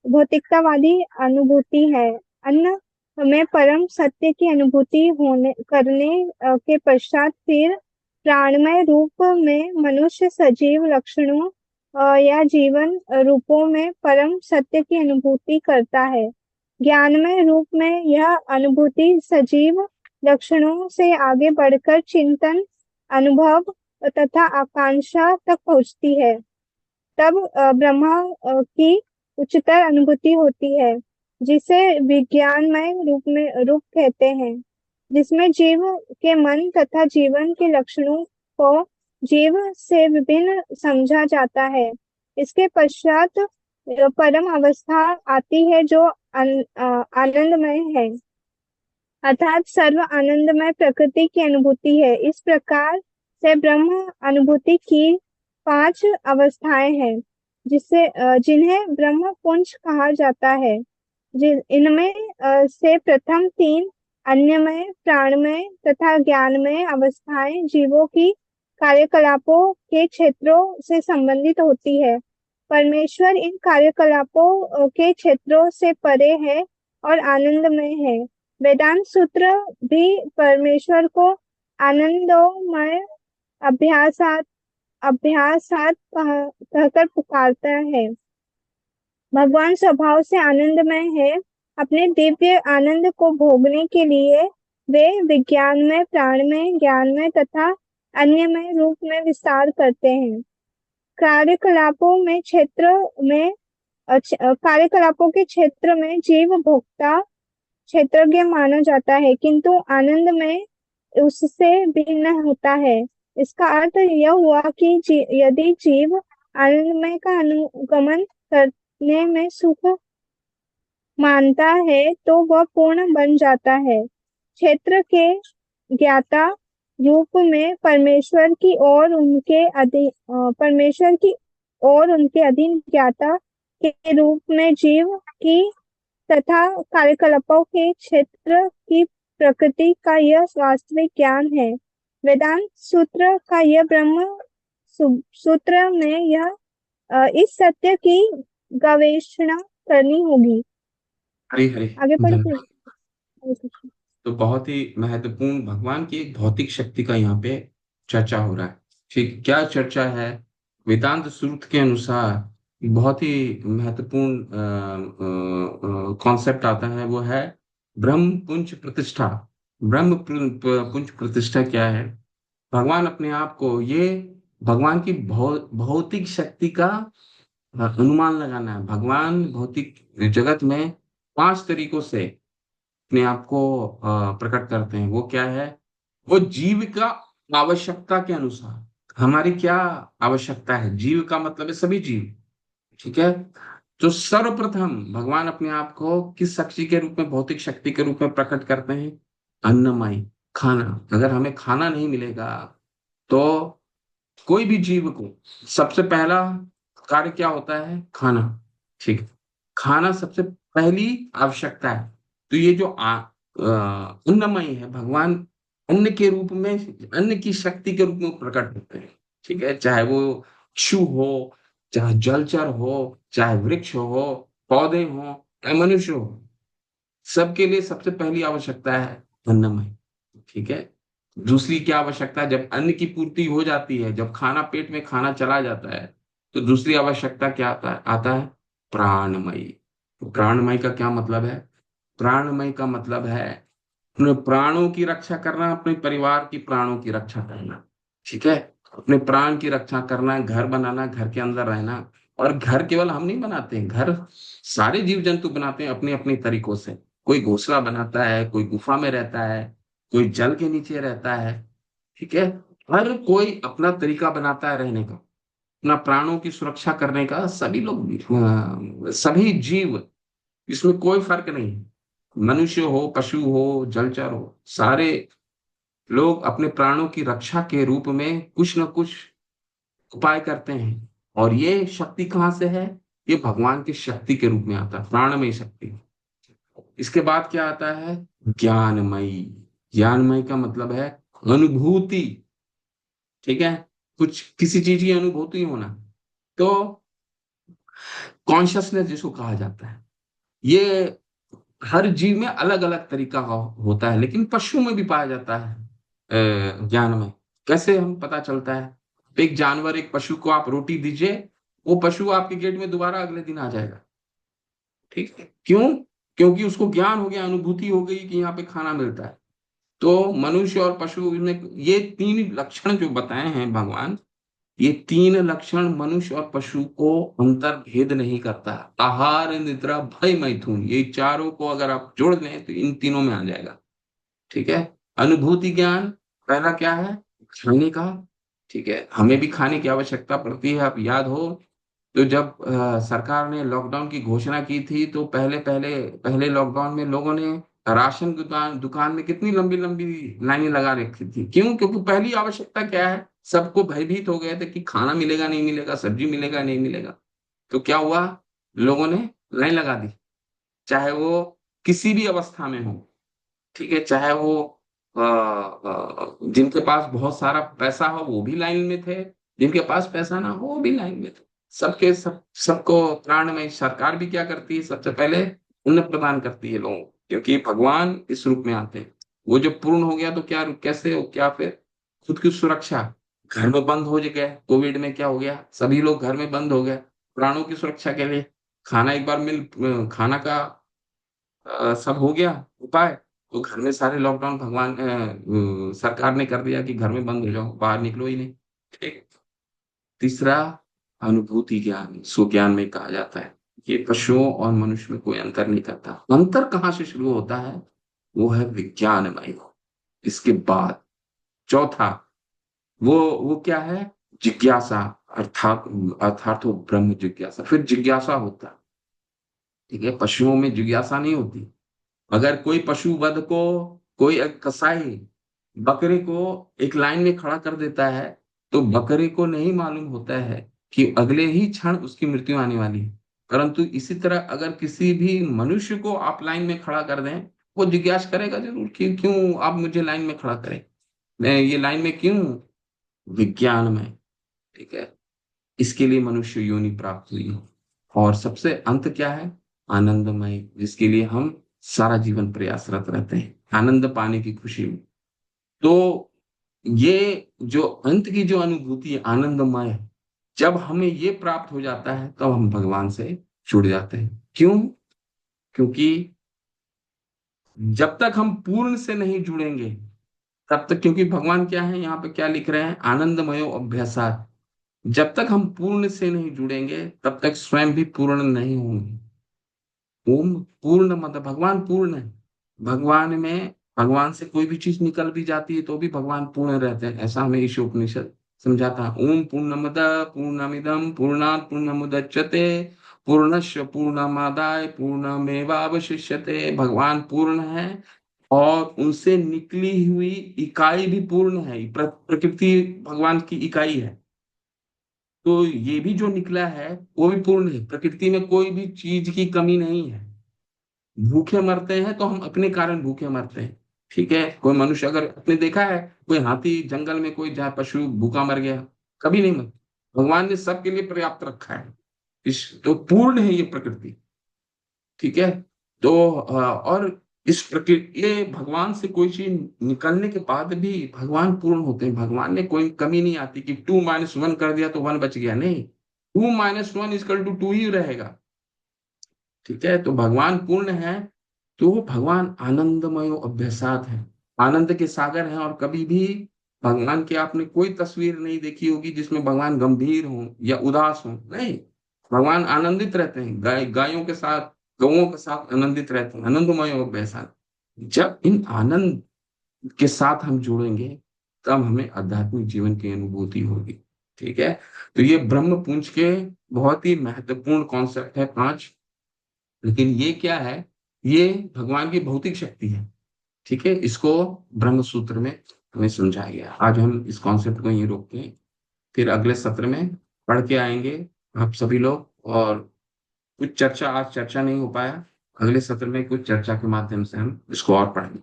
भौतिकतावादी अनुभूति है। अन्न में परम सत्य की अनुभूति होने करने के पश्चात फिर प्राणमय रूप में मनुष्य सजीव लक्षणों या जीवन रूपों में परम सत्य की अनुभूति करता है। ज्ञानमय रूप में यह अनुभूति सजीव लक्षणों से आगे बढ़कर चिंतन, अनुभव तथा आकांक्षा तक पहुंचती है। तब ब्रह्मा की उच्चतर अनुभूति होती है, जिसे विज्ञानमय रूप कहते हैं, जिसमें जीव के मन तथा जीवन के लक्षणों को जीव से विभिन्न समझा जाता है। इसके पश्चात परम अवस्था आती है, जो आनंदमय है, अर्थात सर्व आनंदमय प्रकृति की अनुभूति है। इस प्रकार से ब्रह्म अनुभूति की 5 अवस्थाएं हैं, जिन्हें ब्रह्म पुंज कहा जाता है। इनमें से प्रथम 3 अन्यमय, प्राणमय तथा ज्ञानमय अवस्थाएं जीवों की कार्यकलापों के क्षेत्रों से संबंधित होती है। परमेश्वर इन कार्यकलापों के क्षेत्रों से परे है और आनंदमय है। वेदांत सूत्र भी परमेश्वर को आनंदमय अभ्यासात अभ्यासात कहकर पुकारता है। भगवान स्वभाव से आनंदमय है। अपने दिव्य आनंद को भोगने के लिए वे विज्ञानमय, प्राणमय, ज्ञानमय तथा अन्यमय रूप में विस्तार करते हैं। कार्यकलापों में क्षेत्र में कार्यकलापों के क्षेत्र में जीव भोक्ता क्षेत्रज्ञ माना जाता है, किंतु आनंद में उससे भिन्न होता है। इसका अर्थ यह हुआ कि यदि जीव आनंदमय का अनुगमन करने में सुख मानता है, तो वह पूर्ण बन जाता है। क्षेत्र के ज्ञाता रूप में परमेश्वर की और उनके अधीन ज्ञाता के रूप में जीव की तथा कार्यकलापों के क्षेत्र की प्रकृति का यह वास्तविक ज्ञान है। वेदांत सूत्र का यह ब्रह्म सूत्र में यह इस सत्य की गवेषणा करनी होगी। हरी हरी। आगे पढ़ते धन्यवाद। हैं। हरे कृष्ण। तो बहुत ही महत्वपूर्ण भगवान की एक भौतिक शक्ति का यहाँ पे चर्चा हो रहा है। ठीक, क्या चर्चा है? वेदांत सूत्र के अनुसार बहुत ही महत्वपूर्ण कॉन्सेप्ट आता है, वो है ब्रह्म पुंज प्रतिष्ठा। ब्रह्म पुंज प्रतिष्ठा क्या है? भगवान अपने आप को, ये भगवान की भौतिक शक्ति का अनुमान लगाना है। भगवान भौतिक जगत में 5 तरीकों से अपने आप को प्रकट करते हैं। वो क्या है? वो जीव का आवश्यकता के अनुसार, हमारी क्या आवश्यकता है, जीव का मतलब है सभी जीव। ठीक है। तो सर्वप्रथम भगवान अपने आप को किस शक्ति के रूप में, भौतिक शक्ति के रूप में प्रकट करते हैं? अन्नमय, खाना। अगर हमें खाना नहीं मिलेगा तो कोई भी जीव को सबसे पहला कार्य क्या होता है? खाना। ठीक है। खाना सबसे पहली आवश्यकता है। तो ये जो अन्नमय है, भगवान अन्न के रूप में, अन्न की शक्ति के रूप में प्रकट होते हैं। ठीक है। चाहे वो पशु हो, चाहे जलचर हो, चाहे वृक्ष हो, पौधे हो, चाहे मनुष्य हो, सबके लिए सबसे पहली आवश्यकता है अन्नमय। ठीक है। दूसरी क्या आवश्यकता है? जब अन्न की पूर्ति हो जाती है, जब खाना पेट में खाना चला जाता है, तो दूसरी आवश्यकता क्या आता है? प्राणमयी। तो प्राणमयी का क्या मतलब है? प्राणमय का मतलब है अपने प्राणों की रक्षा करना, अपने परिवार की प्राणों की रक्षा करना। ठीक है। अपने प्राण की रक्षा करना, घर बनाना, घर के अंदर रहना। और घर केवल हम नहीं बनाते हैं, घर सारे जीव जंतु बनाते हैं अपने अपने तरीकों से। कोई घोंसला बनाता है, कोई गुफा में रहता है, कोई जल के नीचे रहता है। ठीक है। हर कोई अपना तरीका बनाता है रहने का, अपना प्राणों की सुरक्षा करने का। सभी लोग, सभी जीव, इसमें कोई फर्क नहीं है। मनुष्य हो, पशु हो, जलचर हो, सारे लोग अपने प्राणों की रक्षा के रूप में कुछ न कुछ उपाय करते हैं। और ये शक्ति कहाँ से है? ये भगवान की शक्ति के रूप में आता है, प्राणमय शक्ति। इसके बाद क्या आता है? ज्ञानमयी। ज्ञानमय का मतलब है अनुभूति। ठीक है। कुछ किसी चीज की अनुभूति होना, तो कॉन्शियसनेस जिसको कहा जाता है। ये हर जीव में अलग अलग तरीका का होता है, लेकिन पशु में भी पाया जाता है। ज्ञान में कैसे हम पता चलता है? एक जानवर, एक पशु को आप रोटी दीजिए, वो पशु आपके गेट में दोबारा अगले दिन आ जाएगा। ठीक है। क्यों? क्योंकि उसको ज्ञान हो गया, अनुभूति हो गई कि यहाँ पे खाना मिलता है। तो मनुष्य और पशु में ये 3 लक्षण जो बताए हैं भगवान, ये 3 लक्षण मनुष्य और पशु को अंतर भेद नहीं करता। आहार, निद्रा, भय, मैथुन, ये चारों को अगर आप जोड़ लें तो इन तीनों में आ जाएगा। ठीक है। अनुभूति ज्ञान पहला क्या है? खाने का। ठीक है। हमें भी खाने की आवश्यकता पड़ती है। आप याद हो तो जब सरकार ने लॉकडाउन की घोषणा की थी, तो पहले पहले पहले लॉकडाउन में लोगों ने राशन दुकान दुकान में कितनी लंबी लंबी लाइनें लगा रखी थी। क्यों? क्योंकि पहली आवश्यकता क्या है? सबको भयभीत हो गए थे कि खाना मिलेगा नहीं मिलेगा, सब्जी मिलेगा नहीं मिलेगा। तो क्या हुआ? लोगों ने लाइन लगा दी, चाहे वो किसी भी अवस्था में हो। ठीक है। चाहे वो जिनके पास बहुत सारा पैसा हो वो भी लाइन में थे, जिनके पास पैसा ना हो वो भी लाइन में थे। सबको प्राण में सरकार भी क्या करती है? सबसे पहले अन्न प्रदान करती है लोगों को, क्योंकि भगवान इस रूप में आते हैं। वो जब पूर्ण हो गया तो क्या, कैसे हो, क्या फिर खुद की सुरक्षा, घर में बंद हो गए। कोविड में क्या हो गया? सभी लोग घर में बंद हो गए प्राणों की सुरक्षा के लिए। खाना एक बार खाना का सब हो गया उपाय, तो घर में सारे लॉकडाउन भगवान सरकार ने कर दिया कि घर में बंद हो जाओ, बाहर निकलो ही नहीं। ठीक। तीसरा, अनुभूति ज्ञान, सो ज्ञान में कहा जाता है ये पशुओं और मनुष्य में कोई अंतर नहीं करता। अंतर कहाँ से शुरू होता है? वो है विज्ञानमय। इसके बाद चौथा, वो क्या है? जिज्ञासा। अर्थात अर्थात वो ब्रह्म जिज्ञासा, फिर जिज्ञासा होता है। ठीक है। पशुओं में जिज्ञासा नहीं होती। अगर कोई पशु वध को, कोई एक कसाई बकरे को एक लाइन में खड़ा कर देता है, तो बकरे को नहीं मालूम होता है कि अगले ही क्षण उसकी मृत्यु आने वाली है। परंतु इसी तरह अगर किसी भी मनुष्य को आप लाइन में खड़ा कर दें, वो जिज्ञासा करेगा जरूर कि क्यों आप मुझे लाइन में खड़ा करें, मैं ये लाइन में क्यों? विज्ञान में। ठीक है। इसके लिए मनुष्य योनि प्राप्त हुई है। और सबसे अंत क्या है? आनंदमय, जिसके लिए हम सारा जीवन प्रयासरत रहते हैं आनंद पाने की खुशी में। तो ये जो अंत की जो अनुभूति है आनंदमय है, जब हमें ये प्राप्त हो जाता है तब हम भगवान से जुड़ जाते हैं। क्यों? क्योंकि जब तक हम पूर्ण से नहीं जुड़ेंगे तब तक, क्योंकि भगवान क्या है यहाँ पे क्या लिख रहे हैं, आनंदमयो अभ्यासात, जब तक हम पूर्ण से नहीं जुड़ेंगे तब तक स्वयं भी पूर्ण नहीं होंगे। ओम पूर्ण मतलब भगवान पूर्ण है। भगवान में, भगवान से कोई भी चीज निकल भी जाती है तो भी भगवान पूर्ण रहते हैं, ऐसा हमें ईशोपनिषद समझाता है। ओम पूर्णमद पूर्णमिदम पूर्णात् पूर्णमुदच्यते पूर्णस्य पूर्णमादाय पूर्णमेवावशिष्यते। भगवान पूर्ण है और उनसे निकली हुई इकाई भी पूर्ण है। प्रकृति भगवान की इकाई है, तो ये भी जो निकला है वो भी पूर्ण है। प्रकृति में कोई भी चीज की कमी नहीं है। भूखे मरते हैं तो हम अपने कारण भूखे मरते हैं, ठीक है। कोई मनुष्य, अगर आपने देखा है कोई हाथी जंगल में, कोई जहाँ पशु भूखा मर गया, कभी नहीं मर। भगवान ने सबके लिए पर्याप्त रखा है। इस तो पूर्ण है ये प्रकृति, ठीक है। तो और इस प्रकृति, ये भगवान से कोई चीज निकलने के बाद भी भगवान पूर्ण होते हैं। भगवान ने कोई कमी नहीं आती कि 2 - 1 कर दिया तो 1 बच गया, नहीं। 2 - 1 = 2 ही रहेगा, ठीक है। तो भगवान पूर्ण है, तो भगवान आनंदमय अभ्यासात है, आनंद के सागर हैं। और कभी भी भगवान की आपने कोई तस्वीर नहीं देखी होगी जिसमें भगवान गंभीर हो या उदास हो, नहीं। भगवान आनंदित रहते हैं, गायों के साथ, गौओं के साथ आनंदित रहते हैं, आनंदमय अभ्यासात। जब इन आनंद के साथ हम जुड़ेंगे तब हमें आध्यात्मिक जीवन की अनुभूति होगी, ठीक है। तो ये ब्रह्म पुंज के बहुत ही महत्वपूर्ण कॉन्सेप्ट है 5। लेकिन ये क्या है, ये भगवान की भौतिक शक्ति है, ठीक है। इसको ब्रह्म सूत्र में हमें समझाया गया। आज हम इस कॉन्सेप्ट को यहीं रोकते हैं, फिर अगले सत्र में पढ़ के आएंगे आप सभी लोग। और कुछ चर्चा, आज चर्चा नहीं हो पाया, अगले सत्र में कुछ चर्चा के माध्यम से हम इसको और पढ़ेंगे,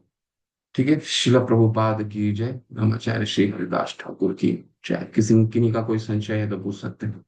ठीक है। शिला प्रभुपाद की जय। ब्रह्मचार्य श्री हरिदास ठाकुर की जय। किसी किन्हीं का कोई संशय है तो पूछ सकते हैं।